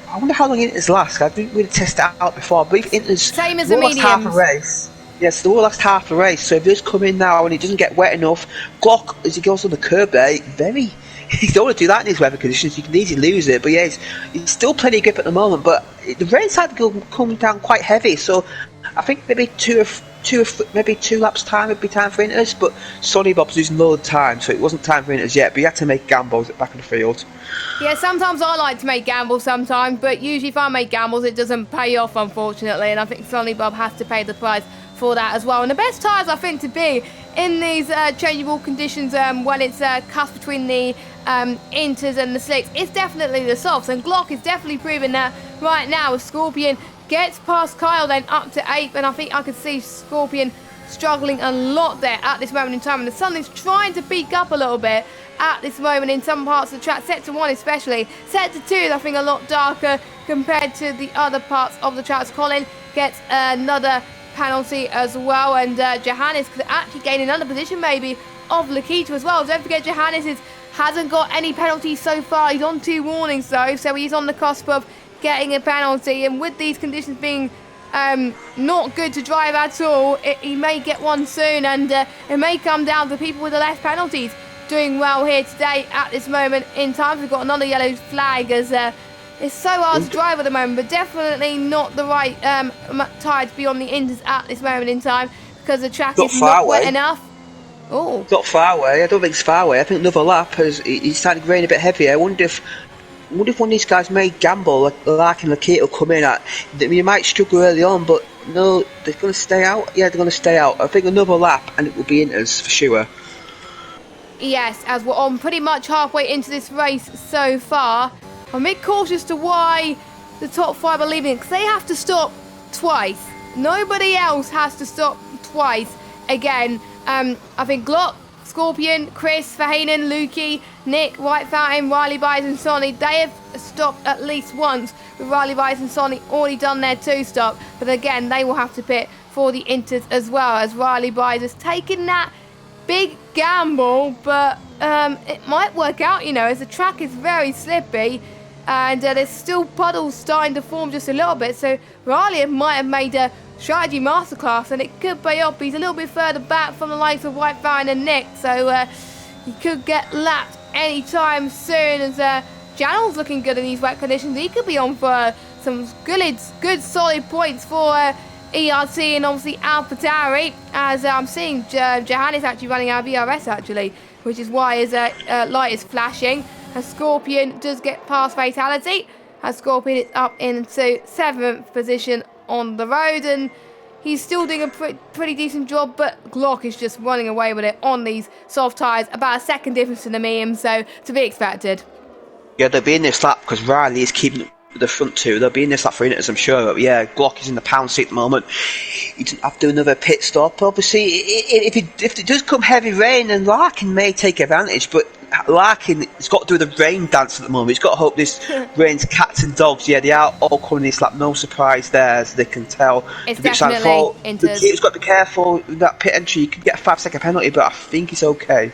I wonder how long Inters last. I didn't really test that out before. I believe Inters same as the mediums. Half a race. Yes, they will last half the race. So if he does come in now and he doesn't get wet enough, Glock, as he goes on the curb there, he don't want to do that in these weather conditions. You can easily lose it. But yeah, he's still plenty of grip at the moment. But the rain's starting to come down quite heavy. So I think maybe two laps time would be time for Inters. But Sonny Bob's losing loads of time, so it wasn't time for Inters yet. But he had to make gambles at the back of the field. Yeah, sometimes I like to make gambles sometimes, but usually if I make gambles it doesn't pay off, unfortunately, and I think Sonny Bob has to pay the price for that as well. And the best tyres I think to be in these changeable conditions when it's cusp between the inters and the slicks, it's definitely the softs, and Glock is definitely proving that right now. Scorpion gets past Kyle then up to 8th, and I think I could see Scorpion struggling a lot there at this moment in time, and the sun is trying to peak up a little bit at this moment in some parts of the track. Sector 1 especially. Sector 2 is I think a lot darker compared to the other parts of the track. Colin gets another penalty as well, and Johannes could actually gain another position maybe of Lakita as well. Don't forget Johannes hasn't got any penalties so far. He's on 2 warnings though, so he's on the cusp of getting a penalty, and with these conditions being not good to drive at all, he may get one soon, and it may come down to people with the less penalties doing well here today at this moment in time. We've got another yellow flag as it's so hard to drive at the moment, but definitely not the right tire to be on the inters at this moment in time, because the track is not wet enough. Oh, Not far away. I don't think it's far away. I think another lap as he's starting to rain a bit heavier. I wonder if one of these guys may gamble, like Lakita will come in at. You might struggle early on, but no, they're going to stay out. Yeah, they're going to stay out. I think another lap and it will be inters for sure. yes, as we're on pretty much halfway into this race so far. I'm a bit cautious to why the top 5 are leaving, because they have to stop twice. Nobody else has to stop twice again. I think Glock, Scorpion, Chris, Verheyen, Lukey, Nick, White Fountain, Riley Byers and Sonny, they have stopped at least once, with Riley Byers and Sonny already done their 2 stop, but again they will have to pit for the inters as well, as Riley Byers has taken that big gamble, but it might work out, you know, as the track is very slippy, and there's still puddles starting to form just a little bit, so Riley might have made a strategy masterclass, and it could pay off. He's a little bit further back from the likes of White Fountain and Nick, so he could get lapped anytime soon, as Janel's looking good in these wet conditions. He could be on for some good solid points for ERT and obviously AlphaTauri, as I'm seeing Johannes actually running out of ERS actually, which is why his light is flashing. As Scorpion does get past Fatality, as Scorpion is up into 7th position on the road, and he's still doing a pretty decent job, but Glock is just running away with it on these soft tyres, about a second difference in the medium, so to be expected. Yeah, they'll be in this lap because Riley is keeping the front 2. They'll be in this lap for inters, I'm sure. But yeah, Glock is in the pound seat at the moment. He doesn't have to do another pit stop. Obviously, if it does come heavy rain, then Larkin may take advantage, but Larkin has got to do the rain dance at the moment. He's got to hope this rains cats and dogs. Yeah, they are all coming in this lap. No surprise there, as they can tell. It's definitely inters. He's got to be careful with that pit entry. You could get a 5-second penalty, but I think it's okay.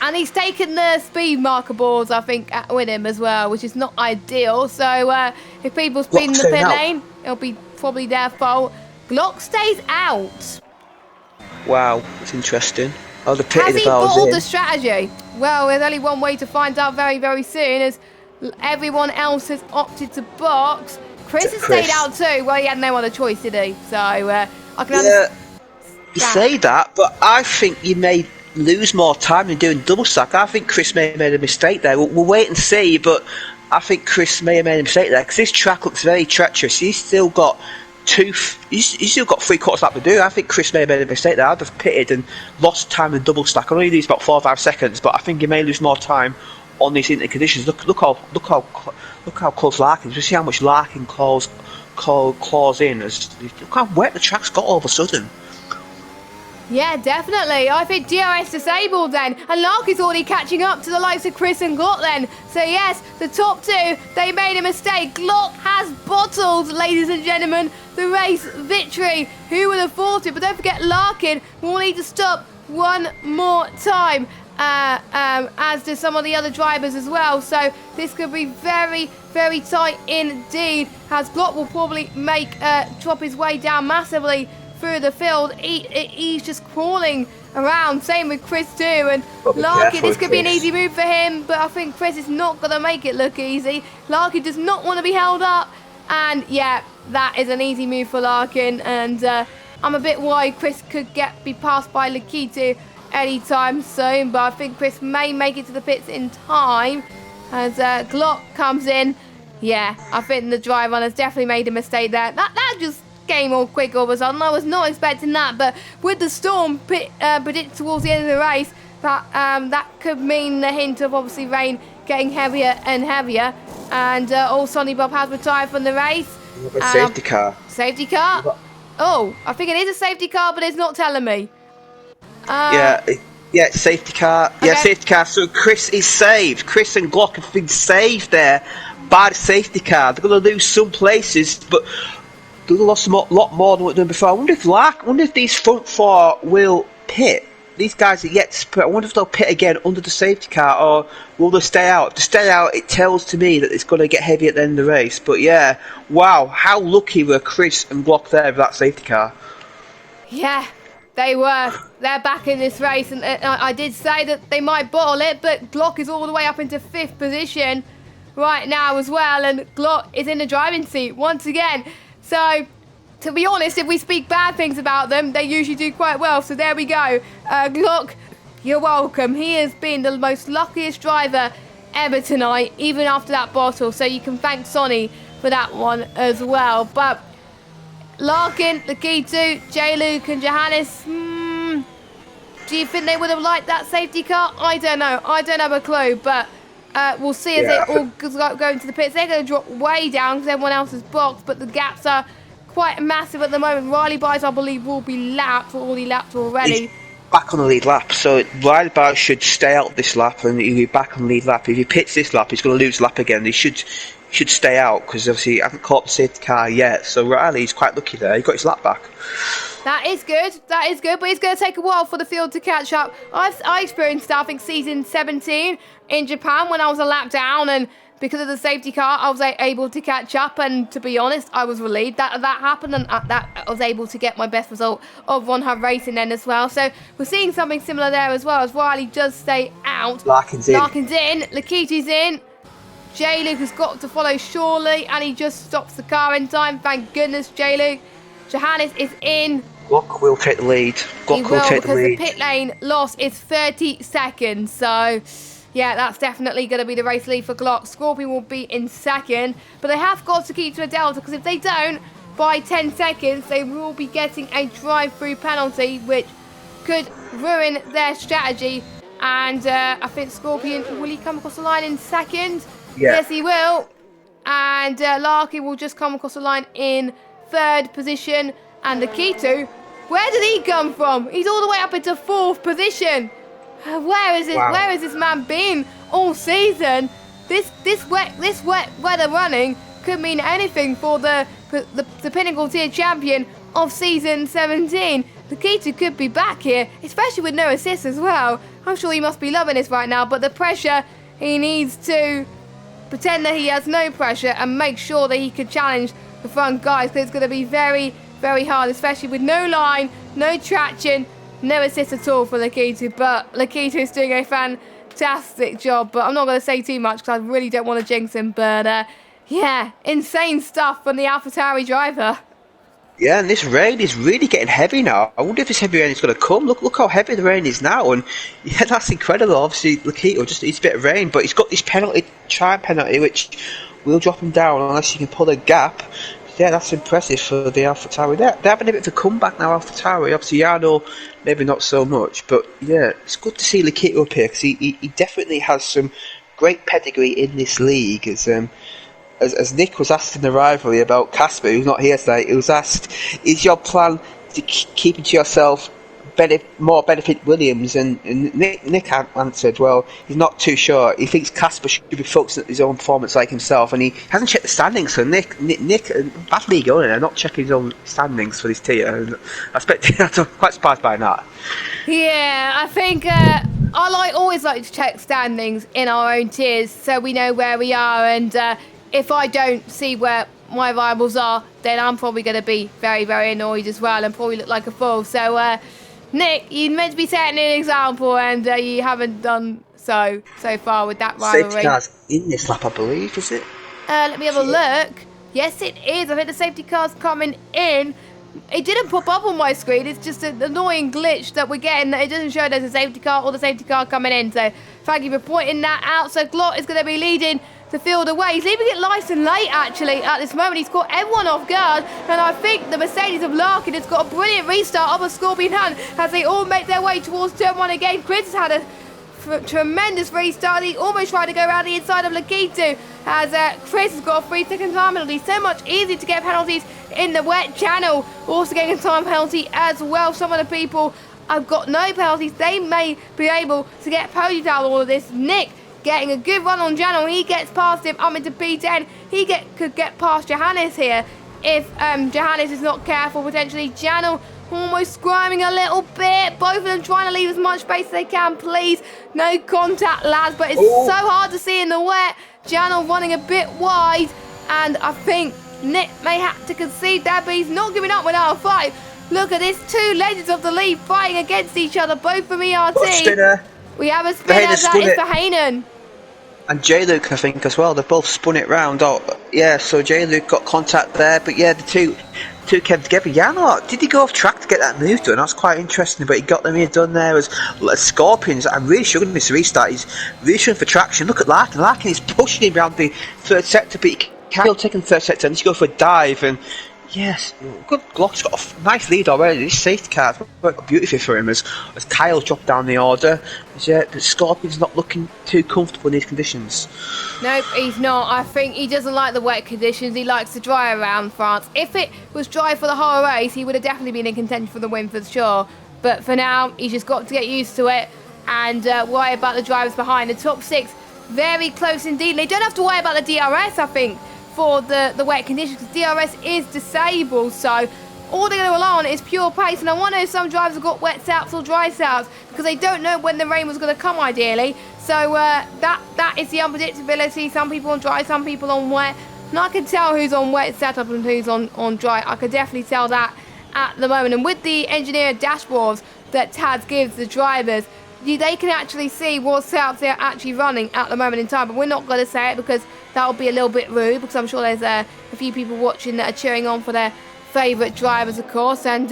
And he's taken the speed marker boards, I think, with him as well, which is not ideal. So if people speed in the pit lane, it'll be probably their fault. Glock stays out. Wow, that's interesting. Oh, the pit Has the he bottled the strategy? Well, there's only one way to find out very, very soon, as everyone else has opted to box. Chris has stayed out too. Well, he had no other choice, did he? So I can understand. You say that, but I think you may lose more time in doing double stack. I think Chris may have made a mistake there. We'll wait and see, but I think Chris may have made a mistake there, because this track looks very treacherous. He's still got 3/4 lap to do. I think Chris may have made a mistake there. I'd have pitted and lost time in double stack. I know he needs about 4 or 5 seconds, but I think he may lose more time on these inter conditions. Look how close Larkin is. We see how much Larkin claws in. Look how wet the track's got all of a sudden. Yeah, definitely. I think DRS disabled then, and Lark is already catching up to the likes of Chris and Glock then. So yes, the top 2, they made a mistake. Glock has bottled, ladies and gentlemen, the race victory. Who would have thought it? But don't forget, Larkin will need to stop one more time, as do some of the other drivers as well. So this could be very, very tight indeed, as Glock will probably drop his way down massively through the field. He's just crawling around, same with Chris too, and Larkin, this could be an easy move for him, but I think Chris is not going to make it look easy. Larkin does not want to be held up, and yeah, that is an easy move for Larkin, and I'm a bit worried Chris could be passed by Lakita anytime soon, but I think Chris may make it to the pits in time, as Glock comes in. Yeah, I think the drive runner's definitely made a mistake there. That just game all quick all of a sudden. I was not expecting that, but with the storm predicted towards the end of the race, that could mean the hint of obviously rain getting heavier and heavier. And all Sonny Bob has retired from the race. Safety car. Safety car? Oh, I think it is a safety car, but it's not telling me. Yeah, safety car. Okay. Yeah, safety car. So Chris is saved. Chris and Glock have been saved there by the safety car. They're going to lose some places, but they're going to lose a lot more than what they've done before. I wonder if these front four will pit. These guys are yet to pit. I wonder if they'll pit again under the safety car, or will they stay out? If they stay out, it tells to me that it's going to get heavy at the end of the race. But yeah, wow, how lucky were Chris and Glock there with that safety car? Yeah. They were. They're back in this race, and I did say that they might bottle it, but Glock is all the way up into 5th position right now as well, and Glock is in the driving seat once again. So, to be honest, if we speak bad things about them, they usually do quite well. So there we go. Glock, you're welcome. He has been the most luckiest driver ever tonight, even after that bottle. So you can thank Sonny for that one as well. But Larkin, Lakitu, J-Luke and Johannes, do you think they would have liked that safety car? I don't know. I don't have a clue, but we'll see as they all go into the pits. They're going to drop way down because everyone else is boxed, but the gaps are quite massive at the moment. Riley Byes, I believe, will be lapped, or already lapped already. He's back on the lead lap, so Riley Byes should stay out this lap and he'll be back on the lead lap. If he pits this lap, he's going to lose the lap again. He should stay out because obviously he hasn't caught the safety car yet. So Riley's quite lucky there. He got his lap back. That is good, but it's going to take a while for the field to catch up. I experienced that, I think, season 17 in Japan when I was a lap down, and because of the safety car, I was able to catch up, and to be honest, I was relieved that happened, and that I was able to get my best result of OneHubRacing then as well. So we're seeing something similar there as well, as Riley does stay out. Larkin's in. Lakitu's in. J-Luke has got to follow surely, and he just stops the car in time. Thank goodness, J-Luke. Johannes is in. Glock will take the lead. Glock will take the lead. Because the pit lane loss is 30 seconds. So, yeah, that's definitely going to be the race lead for Glock. Scorpion will be in second. But they have got to keep to a delta, because if they don't, by 10 seconds, they will be getting a drive-through penalty, which could ruin their strategy. And I think Scorpion, will he come across the line in second? Yeah. Yes, he will. And Larky will just come across the line in 3rd position. And Lakitu, where did he come from? He's all the way up into 4th position. Where has this man been all season? This wet weather running could mean anything for the pinnacle tier champion of season 17. Lakitu could be back here, especially with no assists as well. I'm sure he must be loving this right now, but the pressure, he needs to pretend that he has no pressure and make sure that he could challenge the front guys, because it's going to be very, very hard, especially with no line, no traction, no assist at all for Lakitu. But Lakitu is doing a fantastic job, but I'm not going to say too much because I really don't want to jinx him. But yeah, insane stuff from the AlphaTauri driver. Yeah, and this rain is really getting heavy now. I wonder if this heavy rain is going to come. Look how heavy the rain is now, and yeah, that's incredible. Obviously, Lakitu just needs a bit of rain, but he's got this time penalty, which will drop him down unless he can pull a gap. Yeah, that's impressive for the AlphaTauri. They're having a bit of a comeback now, AlphaTauri. Obviously, Yano, maybe not so much, but yeah, it's good to see Lakitu up here because he definitely has some great pedigree in this league. As Nick was asked in the rivalry about Casper, who's not here today, he was asked, is your plan to keep it to yourself, more benefit Williams? And Nick answered, well, he's not too sure. He thinks Casper should be focusing on his own performance like himself, and he hasn't checked the standings. So Nick, bad league owner, they're not checking his own standings for this tier. And I'm quite surprised by that. Yeah, I think always like to check standings in our own tiers so we know where we are, and if I don't see where my rivals are, then I'm probably going to be very, very annoyed as well and probably look like a fool. So, Nick, you meant to be setting an example, and you haven't done so far with that rivalry. Safety car's in this lap, I believe, is it? Let me have a look. Yes, it is. I think the safety car's coming in. It didn't pop up on my screen. It's just an annoying glitch that we're getting. It doesn't show there's a safety car or the safety car coming in. So thank you for pointing that out. So Glot is going to be leading to field away. He's leaving it nice and late, actually, at this moment. He's caught everyone off guard, and I think the Mercedes of Larkin has got a brilliant restart of a Scorpion Hunt as they all make their way towards turn 1 again. Chris has had a tremendous restart. He almost tried to go around the inside of Lakitu as Chris has got a 3-second time penalty. So much easier to get penalties in the wet channel. Also getting a time penalty as well. Some of the people have got no penalties. They may be able to get podied out of all of this. Nick getting a good run on Janel. He gets past him up into P10. He could get past Johannes here if Johannes is not careful. Potentially Janel almost squirming a little bit. Both of them trying to leave as much space as they can, please. No contact, lads, but it's so hard to see in the wet. Janel running a bit wide, and I think Nick may have to concede there, but he's not giving up with our fight. Look at this, 2 legends of the league fighting against each other, both from ERT. We have a spinner, that is for Haynen. And J-Luke, I think, as well. They've both spun it round. Oh, yeah, so J-Luke got contact there, but yeah, the two came together. Yeah, no, did he go off track to get that move done? That's quite interesting, but he got them here done there as Scorpions. I'm really struggling with this restart. He's really struggling for traction. Look at Larkin. Larkin is pushing him around the third sector, but he can't take him third sector. He needs to go for a dive, and yes, good. Glock's got a nice lead already. This safety car worked beautifully for him as Kyle dropped down the order. But Scorpion's not looking too comfortable in these conditions. Nope, he's not. I think he doesn't like the wet conditions. He likes to dry around France. If it was dry for the whole race, he would have definitely been in contention for the win for sure. But for now, he's just got to get used to it and worry about the drivers behind. The top 6, very close indeed. They don't have to worry about the DRS, I think, for the wet conditions, because DRS is disabled, so all they're going to rely on is pure pace. And I wonder if some drivers have got wet setups or dry setups because they don't know when the rain was going to come, ideally. So that is the unpredictability. Some people on dry, some people on wet, and I can tell who's on wet setup and who's on dry. I could definitely tell that at the moment. And with the engineered dashboards that Taz gives the drivers, they can actually see what setups they're actually running at the moment in time. But we're not going to say it because that would be a little bit rude, because I'm sure there's a few people watching that are cheering on for their favourite drivers, of course. And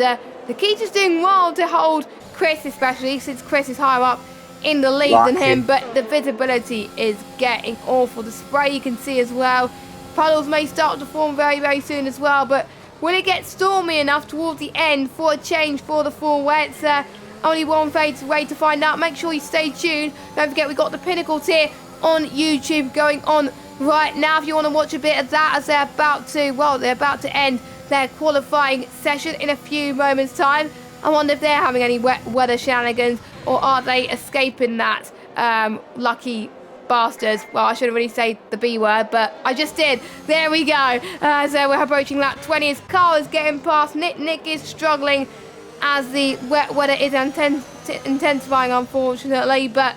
Nikita's doing well to hold Chris, especially since Chris is higher up in the lead than him. But the visibility is getting awful. The spray you can see as well. Puddles may start to form very, very soon as well. But will it get stormy enough towards the end for a change for the full wets? Only one way to find out. Make sure you stay tuned. Don't forget, we've got the Pinnacle tier on YouTube going on right now. If you want to watch a bit of that, as they're about to end their qualifying session in a few moments' time. I wonder if they're having any weather shenanigans, or are they escaping that? Lucky bastards. Well, I shouldn't really say the B word, but I just did. There we go. So we're approaching lap 20 as Carl is getting past. Nick is struggling as the wet weather is intensifying, unfortunately, but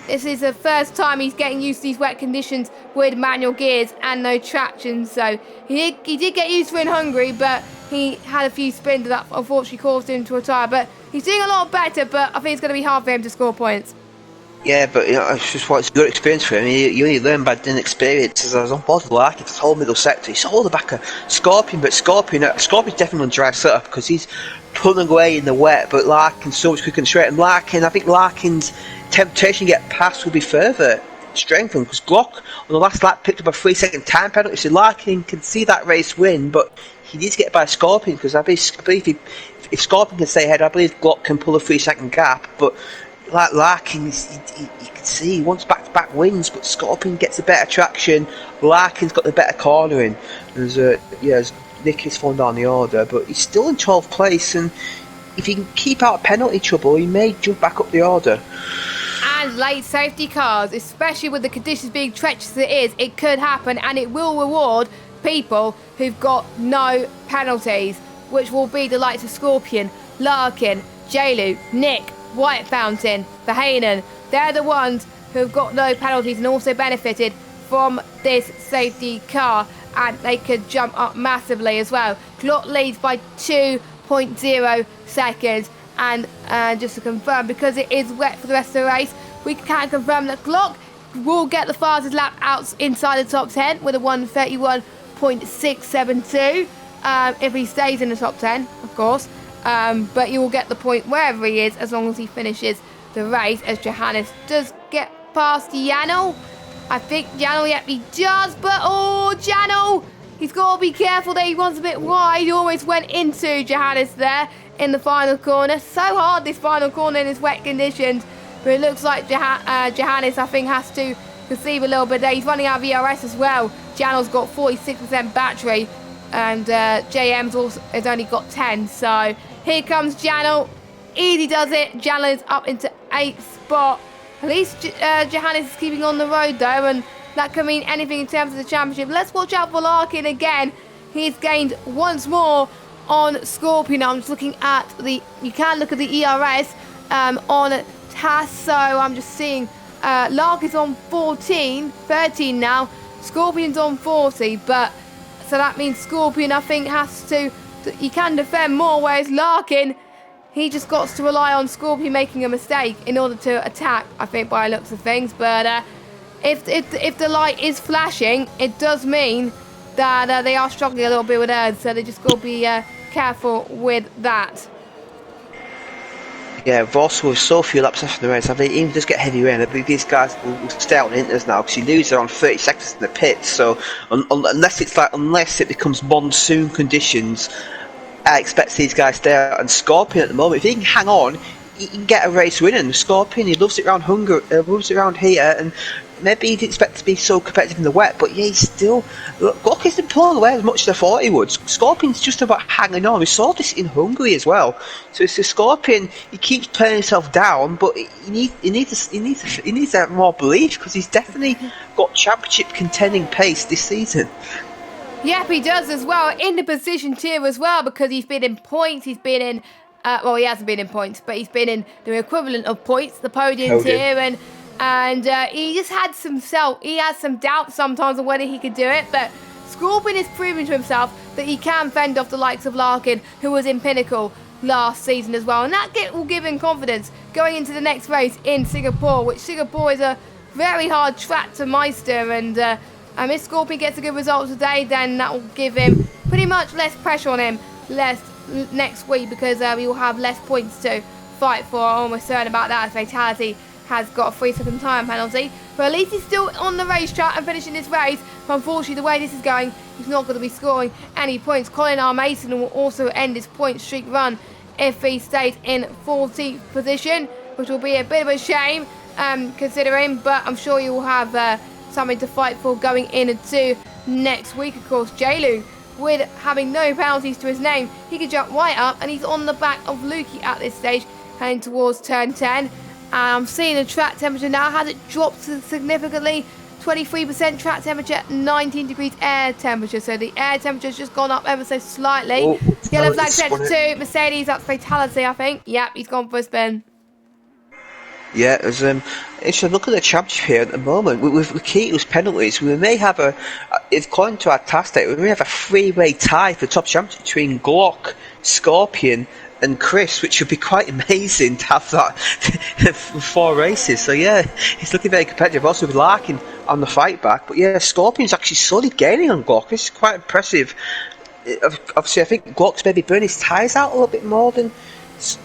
this is the first time he's getting used to these wet conditions with manual gears and no traction. So he did get used to it in Hungary, but he had a few spins that unfortunately caused him to retire. But he's doing a lot better, but I think it's going to be hard for him to score points. Yeah, but you know, it's just what's a good experience for him. You only learn by doing experience. As I was on board with Larkin, this whole middle sector, he saw the back of Scorpion, but Scorpion's definitely on dry setup because he's pulling away in the wet, but Larkin's so much quicker and straight. And I think Larkin's temptation to get past will be further strengthened because Glock on the last lap picked up a 3-second time penalty. So Larkin can see that race win, but he needs to get by Scorpion because I believe if Scorpion can stay ahead, I believe Glock can pull a 3-second gap, but like Larkin, you can see he wants back-to-back wins, but Scorpion gets a better traction. Larkin's got the better cornering. As Nick is falling down the order, but he's still in 12th place, and if he can keep out of penalty trouble, he may jump back up the order. And late safety cars, especially with the conditions being treacherous as it is, it could happen, and it will reward people who've got no penalties, which will be the likes of Scorpion, Larkin, J-Lu, Nick, White Fountain, Verheyen. They're the ones who've got no penalties and also benefited from this safety car, and they could jump up massively as well. Glock leads by 2.0 seconds, and just to confirm, because it is wet for the rest of the race, we can confirm that Glock will get the fastest lap out inside the top 10 with a 1:31.672 if he stays in the top 10, of course. But you will get the point wherever he is as long as he finishes the race, as Johannes does get past Janel. I think Janel, yep, he does, but oh, Janel, he's got to be careful there. He runs a bit wide. He almost went into Johannes there in the final corner. So hard, this final corner in his wet conditions. But it looks like Johannes, I think, has to conceive a little bit there. He's running out of ERS as well. Janel's got 46% battery, and JM's also has only got 10. So here comes Janel. Easy does it. Janel is up into 8th spot. At least Johannes is keeping on the road though, and that could mean anything in terms of the championship. Let's watch out for Larkin again. He's gained once more on Scorpion. I'm just looking at you can look at the ERS on TAS, so I'm just seeing Larkin's on 13 now. Scorpion's on 40, but so that means Scorpion, I think, he can defend more, whereas Larkin, he just got to rely on Scorpion making a mistake in order to attack, I think, by the looks of things. But if the light is flashing, it does mean that they are struggling a little bit with Erd, so they just got to be careful with that. Yeah, Voss with so few laps after the race. I mean, even does get heavy rain. I believe these guys will stay out in inters now because you lose around 30 seconds in the pits. So unless it becomes monsoon conditions, I expect these guys to stay out. And Scorpion at the moment, if he can hang on, he can get a race winning. Scorpion, he loves it around loves it around here, and maybe he didn't expect to be so competitive in the wet, but yeah, he's still. Glock isn't pulling away as much as I thought he would. Scorpion's just about hanging on. We saw this in Hungary as well. So it's the Scorpion. He keeps playing himself down, but he needs that more belief because he's definitely got championship contending pace this season. Yep, he does as well, in the position tier as well, because he's been in points, he's been in, well, he hasn't been in points, but he's been in the equivalent of points, the podium tier, and he just had he has some doubt sometimes on whether he could do it, but Scorpion is proving to himself that he can fend off the likes of Larkin, who was in Pinnacle last season as well, and that will give him confidence going into the next race in Singapore, which Singapore is a very hard track to meister, and if Scorpion gets a good result today, then that will give him pretty much less pressure on him next week, because he will have less points to fight for. I'm almost certain about that, as Fatality has got a 3-second time penalty. But at least he's still on the racetrack and finishing this race. But unfortunately, the way this is going, he's not going to be scoring any points. Colin R. Mason will also end his point streak run if he stays in 14th position, which will be a bit of a shame considering, but I'm sure you will have something to fight for going into next week. Of course, J-Lu, with having no penalties to his name, he can jump right up, and he's on the back of Lukey at this stage, heading towards turn 10. I'm seeing the track temperature now. Has it dropped significantly? 23% track temperature, 19 degrees air temperature. So the air temperature's just gone up ever so slightly. Yellow flag set to Mercedes. That's Fatality, I think. Yep, he's gone for a spin. Yeah, as if you look at the championship here at the moment, with Keto's penalties, we may have according to our task date, we may have a 3-way tie for the top championship between Glock, Scorpion, and Chris, which would be quite amazing to have that for 4 races. So yeah, it's looking very competitive. Also with Larkin on the fight back, but yeah, Scorpion's actually slowly gaining on Glock. This is quite impressive. Obviously, I think Glock's maybe burning his tyres out a little bit more than.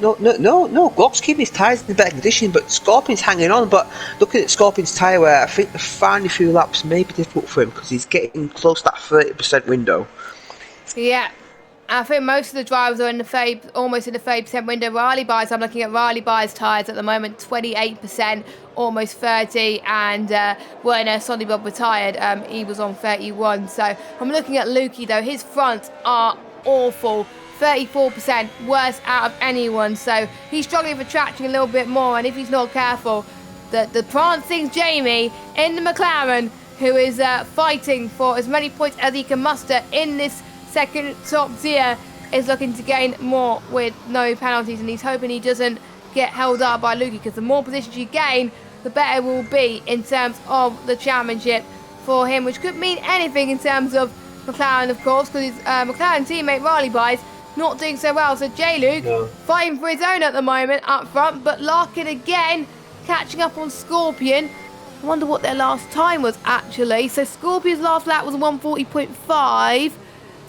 No. Glock's keeping his tyres in better condition, but Scorpion's hanging on. But looking at Scorpion's tyre wear, I think the final few laps may be difficult for him because he's getting close to that 30% window. Yeah, I think most of the drivers are almost in the 30% window. Riley Byes, I'm looking at Riley Byes' tyres at the moment, 28%, almost 30%, and Werner Sonnybob retired. He was on 31%. So I'm looking at Lukey though. His fronts are awful. 34%, worst out of anyone, so he's struggling for traction a little bit more, and if he's not careful, the prancing Jamie in the McLaren, who is fighting for as many points as he can muster in this second top tier, is looking to gain more with no penalties, and he's hoping he doesn't get held up by Lukey, because the more positions you gain, the better it will be in terms of the championship for him, which could mean anything in terms of McLaren, of course, because his McLaren teammate Riley Byes not doing so well. So J-Luke fighting for his own at the moment up front, but Larkin again catching up on Scorpion. I wonder what their last time was actually. So Scorpion's last lap was a 140.5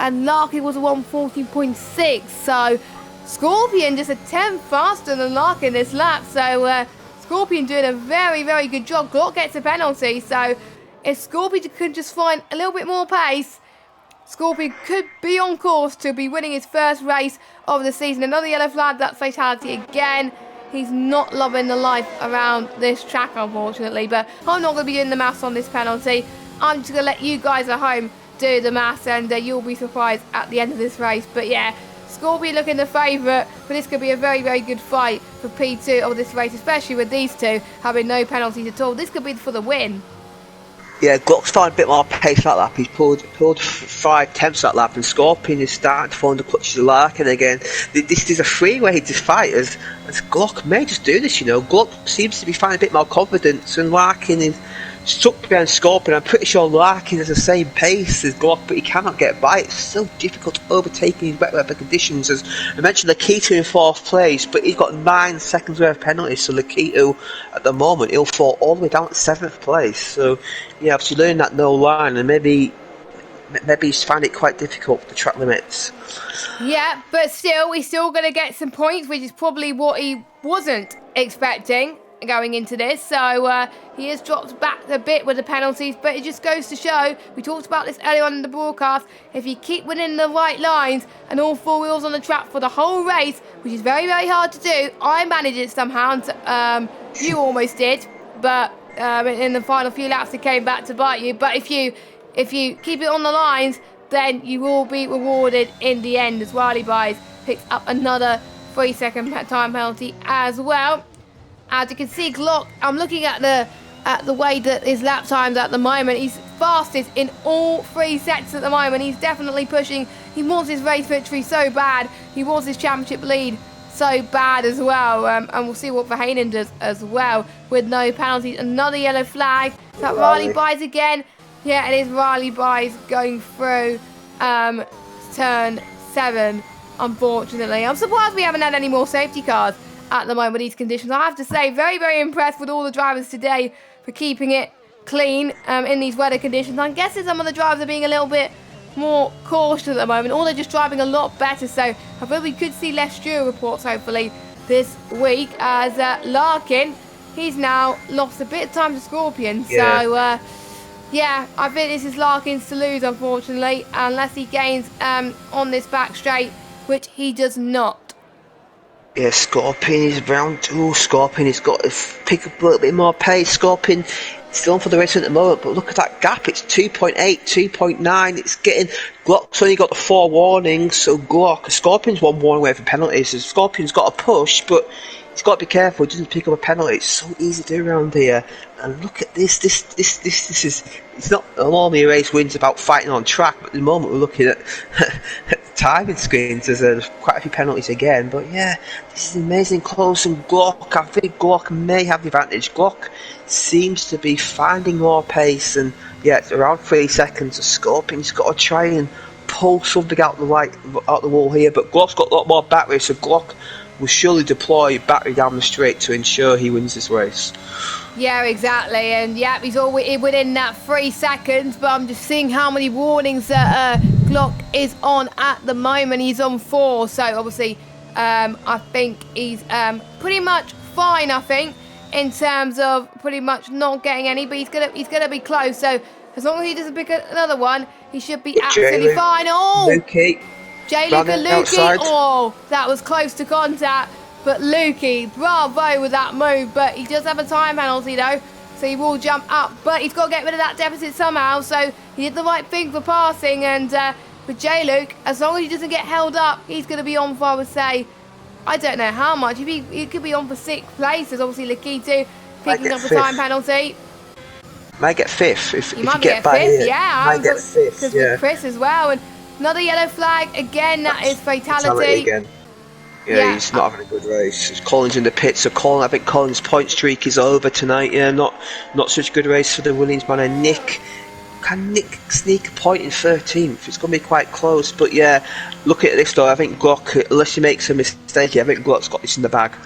and Larkin was a 140.6. So Scorpion just a 10th faster than Larkin this lap. So Scorpion doing a very, very good job. Glock gets a penalty, so If Scorpion could just find a little bit more pace, Scorpion could be on course to be winning his first race of the season. Another yellow flag, that fatality again. He's not loving the life around this track, unfortunately. But I'm not going to be doing the maths on this penalty. I'm just going to let you guys at home do the maths, and you'll be surprised at the end of this race. But yeah, Scorpion looking the favourite, but this could be a very, very good fight for P2 of this race, especially with these two having no penalties at all. This could be for the win. Yeah, Gluck's found a bit more pace that lap. He's pulled 5 tenths that lap, and Scorpion is starting to find the clutches of Larkin again. This is a freeway to fight, as Gluck may just do this, you know. Gluck seems to be finding a bit more confidence, and Larkin is stuck behind Scorpion. I'm pretty sure Larkin has the same pace as Gluck, but he cannot get by. It's so difficult to overtake in wet weather conditions. As I mentioned, Lakitu in 4th place, but he's got 9 seconds worth of penalties, so Lakitu at the moment he'll fall all the way down to 7th place. So yeah, obviously learning that no line, and maybe he's found it quite difficult with the track limits. Yeah, but still, he's still going to get some points, which is probably what he wasn't expecting going into this. So he has dropped back a bit with the penalties, but it just goes to show, we talked about this earlier on in the broadcast, if you keep winning the right lines and all 4 wheels on the track for the whole race, which is very, very hard to do. I managed it somehow, and you almost did, but in the final few laps it came back to bite you. But if you keep it on the lines, then you will be rewarded in the end, as Wiley Buys picks up another 3-second time penalty as well. As you can see, Glock, I'm looking at the way that his lap times at the moment. He's fastest in all 3 sets at the moment. He's definitely pushing. He wants his race victory so bad. He wants his championship lead so bad as well. And we'll see what Verheyen does as well with no penalties. Another yellow flag. Is that Riley Buys again? Yeah, it is Riley Buys going through turn 7, unfortunately. I'm surprised we haven't had any more safety cars at the moment with these conditions. I have to say, very, very impressed with all the drivers today for keeping it clean in these weather conditions. I'm guessing some of the drivers are being a little bit more cautious at the moment, or they're just driving a lot better. So I feel we could see less Stewart reports hopefully this week, as Larkin, he's now lost a bit of time to Scorpion. Yeah. So yeah, I think this is Larkin's to lose, unfortunately, unless he gains on this back straight, which he does not. Yeah, Scorpion is round 2. Scorpion has got to pick up a little bit more pace. Scorpion still on for the race at the moment, but look at that gap. It's 2.8, 2.9. It's getting... Glock's only got the 4 warnings, so Scorpion's 1 warning away from penalties. So Scorpion's got a push, but he's got to be careful. He doesn't pick up a penalty. It's so easy to do around here. And look at this. This is... It's not normally a race wins about fighting on track, but at the moment we're looking at timing screens. There's quite a few penalties again, but yeah, this is amazing close. And Glock, I think Glock may have the advantage. Glock seems to be finding more pace, and yeah, it's around 3 seconds. So Scorpion's got to try and pull something out the wall here, but Glock's got a lot more battery, so Glock will surely deploy battery down the straight to ensure he wins this race. Yeah, exactly, and yeah, he's all within that 3 seconds, but I'm just seeing how many warnings that Glock is on at the moment. He's on 4, so obviously I think he's pretty much fine, I think, in terms of pretty much not getting any, but he's gonna be close, so as long as he doesn't pick another one, he should be absolutely fine. Oh! Lukey. J-Luke and Lukey, oh, that was close to contact. But Lukey, bravo with that move. But he does have a time penalty though, so he will jump up. But he's got to get rid of that deficit somehow, so he did the right thing for passing. And with J-Luke, as long as he doesn't get held up, he's going to be on for, I would say, I don't know how much. He could be on for 6th place. There's obviously Lakitu picking up a time penalty. Might get 5th if He you might get get by 5th, here. yeah. Might get 5th, because yeah. with Chris as well. And another yellow flag, again, that is fatality. Again. Yeah, he's not having a good race. Collins in the pits, so I think Collins' point streak is over tonight. Yeah, not such a good race for the Williams man. And can Nick sneak a point in 13th? It's going to be quite close. But yeah, look at this though. I think Glock, unless he makes a mistake, I think Glock's got this in the bag.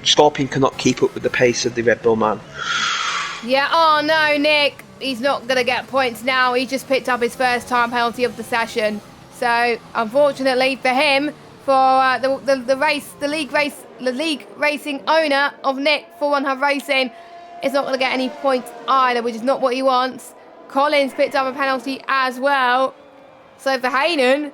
Scorpion cannot keep up with the pace of the Red Bull man. Yeah, oh no, Nick. He's not going to get points now. He just picked up his first time penalty of the session. So, unfortunately for him, for the league racing owner of Nick for OneHubRacing, is not going to get any points either, which is not what he wants. Collins picked up a penalty as well. So for Hayden,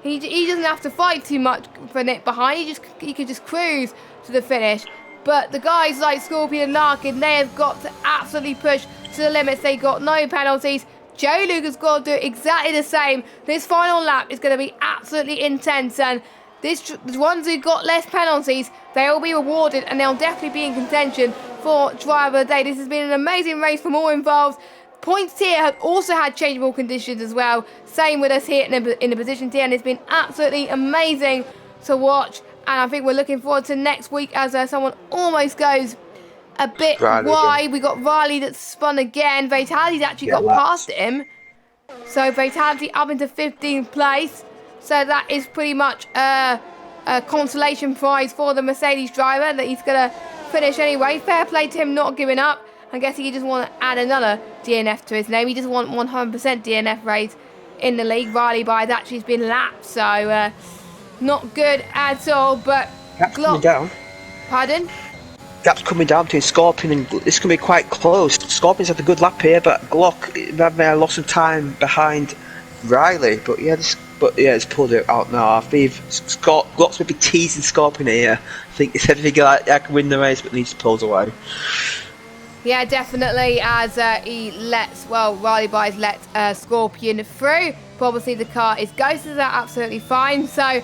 he doesn't have to fight too much for Nick behind. He could just cruise to the finish. But the guys like Scorpion and Larkin, they have got to absolutely push to the limits. They got no penalties. Joe Luke has got to do exactly the same. This final lap is going to be absolutely intense, and the ones who got less penalties, they will be rewarded, and they'll definitely be in contention for Driver of the Day. This has been an amazing race from all involved. Points tier have also had changeable conditions as well. Same with us here in the position tier, and it's been absolutely amazing to watch. And I think we're looking forward to next week as someone almost goes a bit wide. We got Riley that spun again. Fatality's actually got past him. So Fatality up into 15th place. So that is pretty much a consolation prize for the Mercedes driver that he's going to finish anyway. Fair play to him not giving up. I guess he just want to add another DNF to his name. He just want 100% DNF rate in the league. Riley has actually been lapped. So not good at all. But Gap's coming down. Pardon? Gap's coming down between Scorpion and this can be quite close. Scorpion's had a good lap here, but Glock may have lost some time behind Riley. But yeah, it's pulled it out now. I believe Glock's maybe teasing Scorpion here. I think he said if he I can win the race, but needs to pull away. Yeah, definitely, as Riley Byes let Scorpion through. But obviously the car is ghosted, that's absolutely fine. So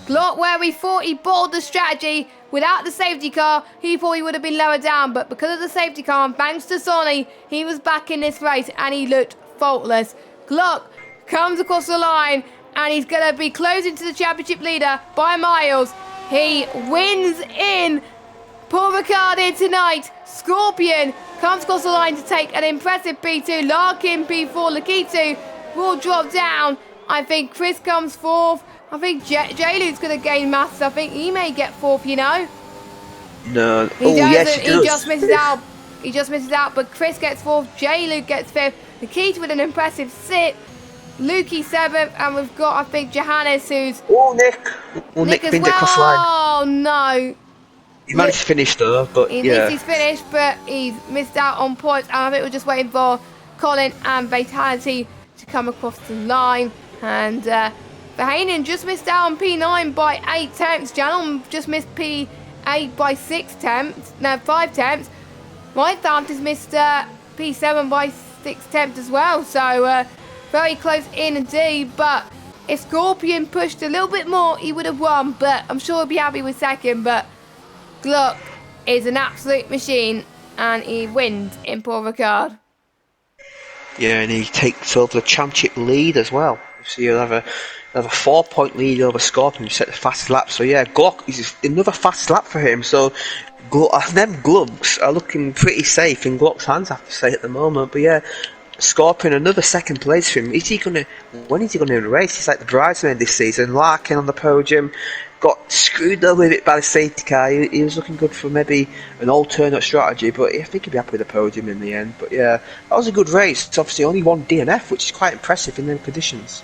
Glock, where we thought he bought the strategy, without the safety car, he probably would have been lower down. But because of the safety car, and thanks to Sonny, he was back in this race and he looked faultless. Glock comes across the line and he's going to be closing to the championship leader by miles. He wins in Paul Ricard here tonight. Scorpion comes across the line to take an impressive P2. Larkin P4. Lakitu will drop down. I think Chris comes fourth. I think J-Luke's going to gain maths. I think he may get fourth, you know. No. Yes, he does. He just misses out. He just misses out. But Chris gets fourth. J-Luke gets fifth. Lakitu with an impressive sixth. Lukey seventh. And we've got, I think, Johannes who's... Oh, Nick. Well, Nick binned it across the line. Oh, no. He managed to finish though, but he missed his finish, but he's missed out on points. And I think we're just waiting for Colin and Fatality to come across the line. And Verhainen just missed out on P9 by 8 tenths. Janon just missed P8 by 6 tenths. No, 5 tenths. Whitefound has missed P7 by 6 tenths as well. So very close in indeed. But if Scorpion pushed a little bit more, he would have won. But I'm sure he'll be happy with second. But Gluck is an absolute machine, and he wins in Paul Ricard. Yeah, and he takes over the championship lead as well. So you'll have a 4-point lead over Scorpion, who set the fastest lap. So yeah, Glock is another fast lap for him. So them Glugs are looking pretty safe in Glock's hands, I have to say, at the moment. But yeah, Scorpion, another second place for him. When is he going to win a race? He's like the bridesmaid this season. Larkin on the podium. Got screwed over a bit by the safety car. He was looking good for maybe an alternate strategy, but I think he'd be happy with the podium in the end. But yeah, that was a good race. It's obviously only one DNF, which is quite impressive in them conditions.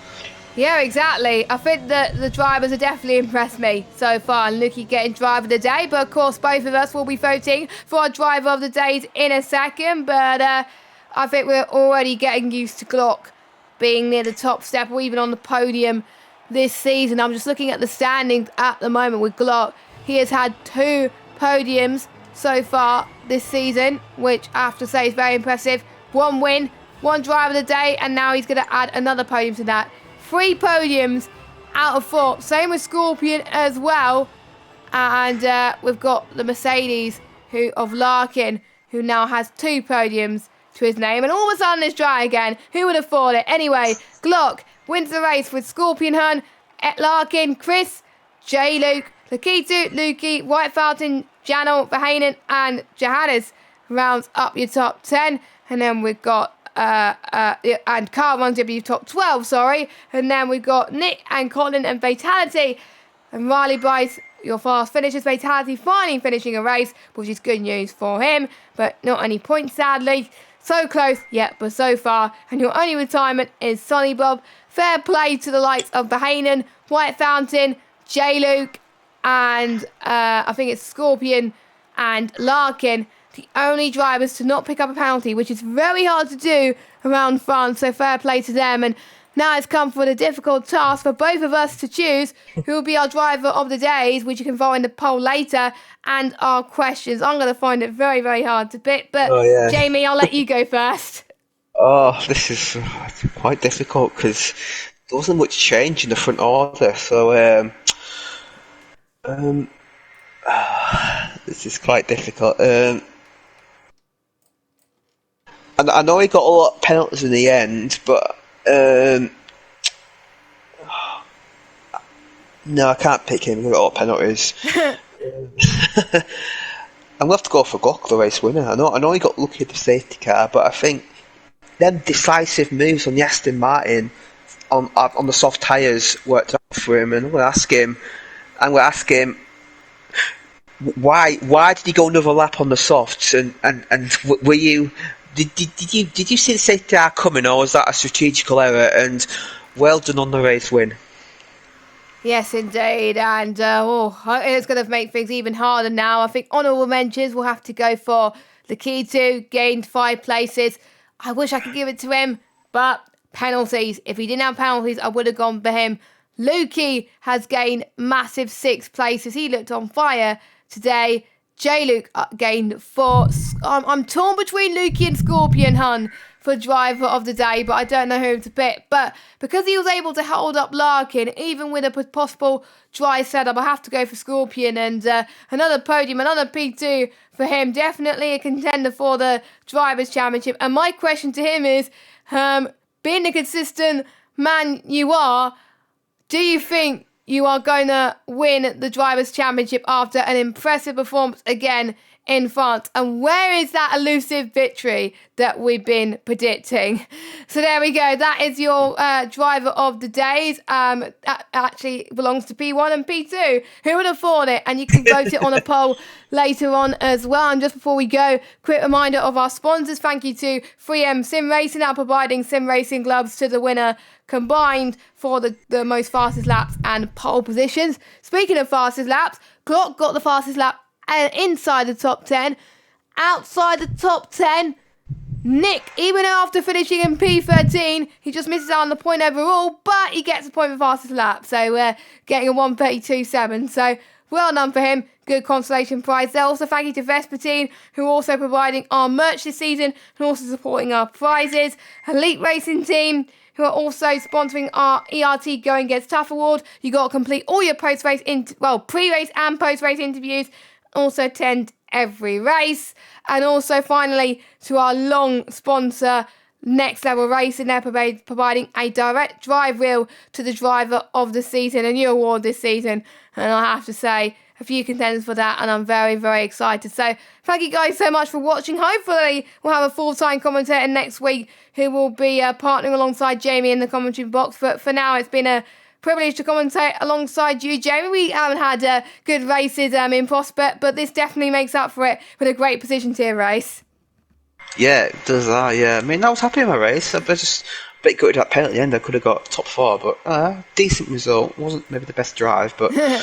Yeah, exactly. I think that the drivers have definitely impressed me so far. And Lukey getting driver of the day, but of course both of us will be voting for our driver of the days in a second. But I think we're already getting used to Glock being near the top step or even on the podium this season. I'm just looking at the standings at the moment with Glock. He has had 2 podiums so far this season, which I have to say is very impressive. 1 win, 1 driver of the day, and now he's going to add another podium to that. 3 podiums out of 4. Same with Scorpion as well. And we've got the Mercedes of Larkin, who now has 2 podiums to his name. And all of a sudden it's dry again. Who would have thought it? Anyway, Glock wins the race with Scorpion Hun, Larkin, Chris, J-Luke, Lakitu, Lukey, White Fountain, Janel, Verhainen, and Johannes rounds up your top 10. And then we've got, and Carl runs up your top 12, sorry. And then we've got Nick and Colin and Fatality. And Riley Bryce, your fast finishes. Fatality finally finishing a race, which is good news for him. But not any points, sadly. So close, yet, but so far. And your only retirement is Sonny Bob. Fair play to the likes of Verhainen, White Fountain, J-Luke, and I think it's Scorpion and Larkin. The only drivers to not pick up a penalty, which is very hard to do around France. So fair play to them. And now it's come for the difficult task for both of us to choose who will be our driver of the days, which you can vote in the poll later, and our questions. I'm going to find it very, very hard to pick. But Jamie, I'll let you go first. Oh, this is quite difficult because there wasn't much change in the front order. So this is quite difficult. I know he got a lot of penalties in the end, but no, I can't pick him. He got a lot of penalties. I'm gonna have to go for Gluck, the race winner. I know he got lucky at the safety car, but I think them decisive moves on the Aston Martin on the soft tyres worked out for him. And I'm gonna ask him why did he go another lap on the softs? And were you did you see the safety car coming, or was that a strategical error? And well done on the race win. Yes, indeed. And it's going to make things even harder now. I think honourable mentions will have to go for the key two, gained 5 places. I wish I could give it to him, but penalties. If he didn't have penalties, I would have gone for him. Lukey has gained massive 6 places. He looked on fire today. J-Luke gained 4. I'm torn between Lukey and Scorpion Hun for driver of the day, but I don't know who to pick. But because he was able to hold up Larkin, even with a possible dry setup, I have to go for Scorpion. And another podium, another P2 for him. Definitely a contender for the Drivers' Championship. And my question to him is, being the consistent man you are, do you think you are going to win the Drivers' Championship after an impressive performance again in France? And where is that elusive victory that we've been predicting? So there we go. That is your driver of the days. That actually belongs to P1 and P2. Who would have thought it? And you can vote it on a poll later on as well. And just before we go, quick reminder of our sponsors. Thank you to 3M Sim Racing, now providing sim racing gloves to the winner combined for the most fastest laps and pole positions. Speaking of fastest laps, Glock got the fastest lap inside the top 10. Outside the top 10, Nick, even after finishing in P13, he just misses out on the point overall, but he gets a point for fastest lap. So we're getting a 1:32.7. So well done for him. Good consolation prize there. Also thank you to Vespertine, who are also providing our merch this season and also supporting our prizes. Elite Racing Team, who are also sponsoring our ERT Going Gets Tough award. You got to complete all your pre-race and post-race interviews. Also attend every race. And also finally to our long sponsor, Next Level Racing. They're providing a direct drive reel to the driver of the season, a new award this season. And I have to say, a few contenders for that, and I'm very, very excited. So thank you guys so much for watching. Hopefully we'll have a full-time commentator next week who will be partnering alongside Jamie in the commentary box. But for now, it's been a privilege to commentate alongside you, Jamie. We haven't had good races in prospect, but this definitely makes up for it with a great position tier race. Yeah, it does that, yeah. I mean, I was happy with my race. I was just a bit gutted at penalty at the end. I could have got top 4, but decent result. Wasn't maybe the best drive, but a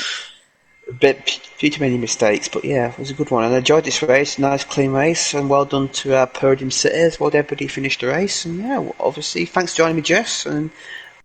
few too many mistakes. But yeah, it was a good one. And I enjoyed this race. Nice, clean race. And well done to our podium sitters. Well done, everybody finished the race. And yeah, obviously, thanks for joining me, Jess. And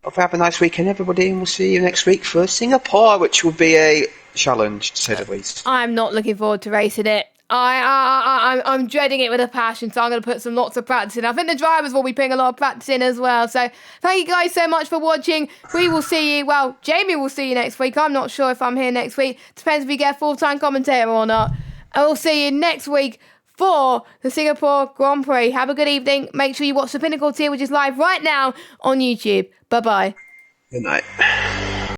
hope you have a nice weekend, everybody. And we'll see you next week for Singapore, which will be a challenge, to say the least. I'm not looking forward to racing it. I'm dreading it with a passion, so I'm going to put lots of practice in. I think the drivers will be putting a lot of practice in as well. So thank you guys so much for watching. We will see you, well, Jamie will see you next week. I'm not sure if I'm here next week. Depends if we get a full-time commentator or not. And we'll see you next week for the Singapore Grand Prix. Have a good evening. Make sure you watch the Pinnacle tier, which is live right now on YouTube. Bye-bye. Good night.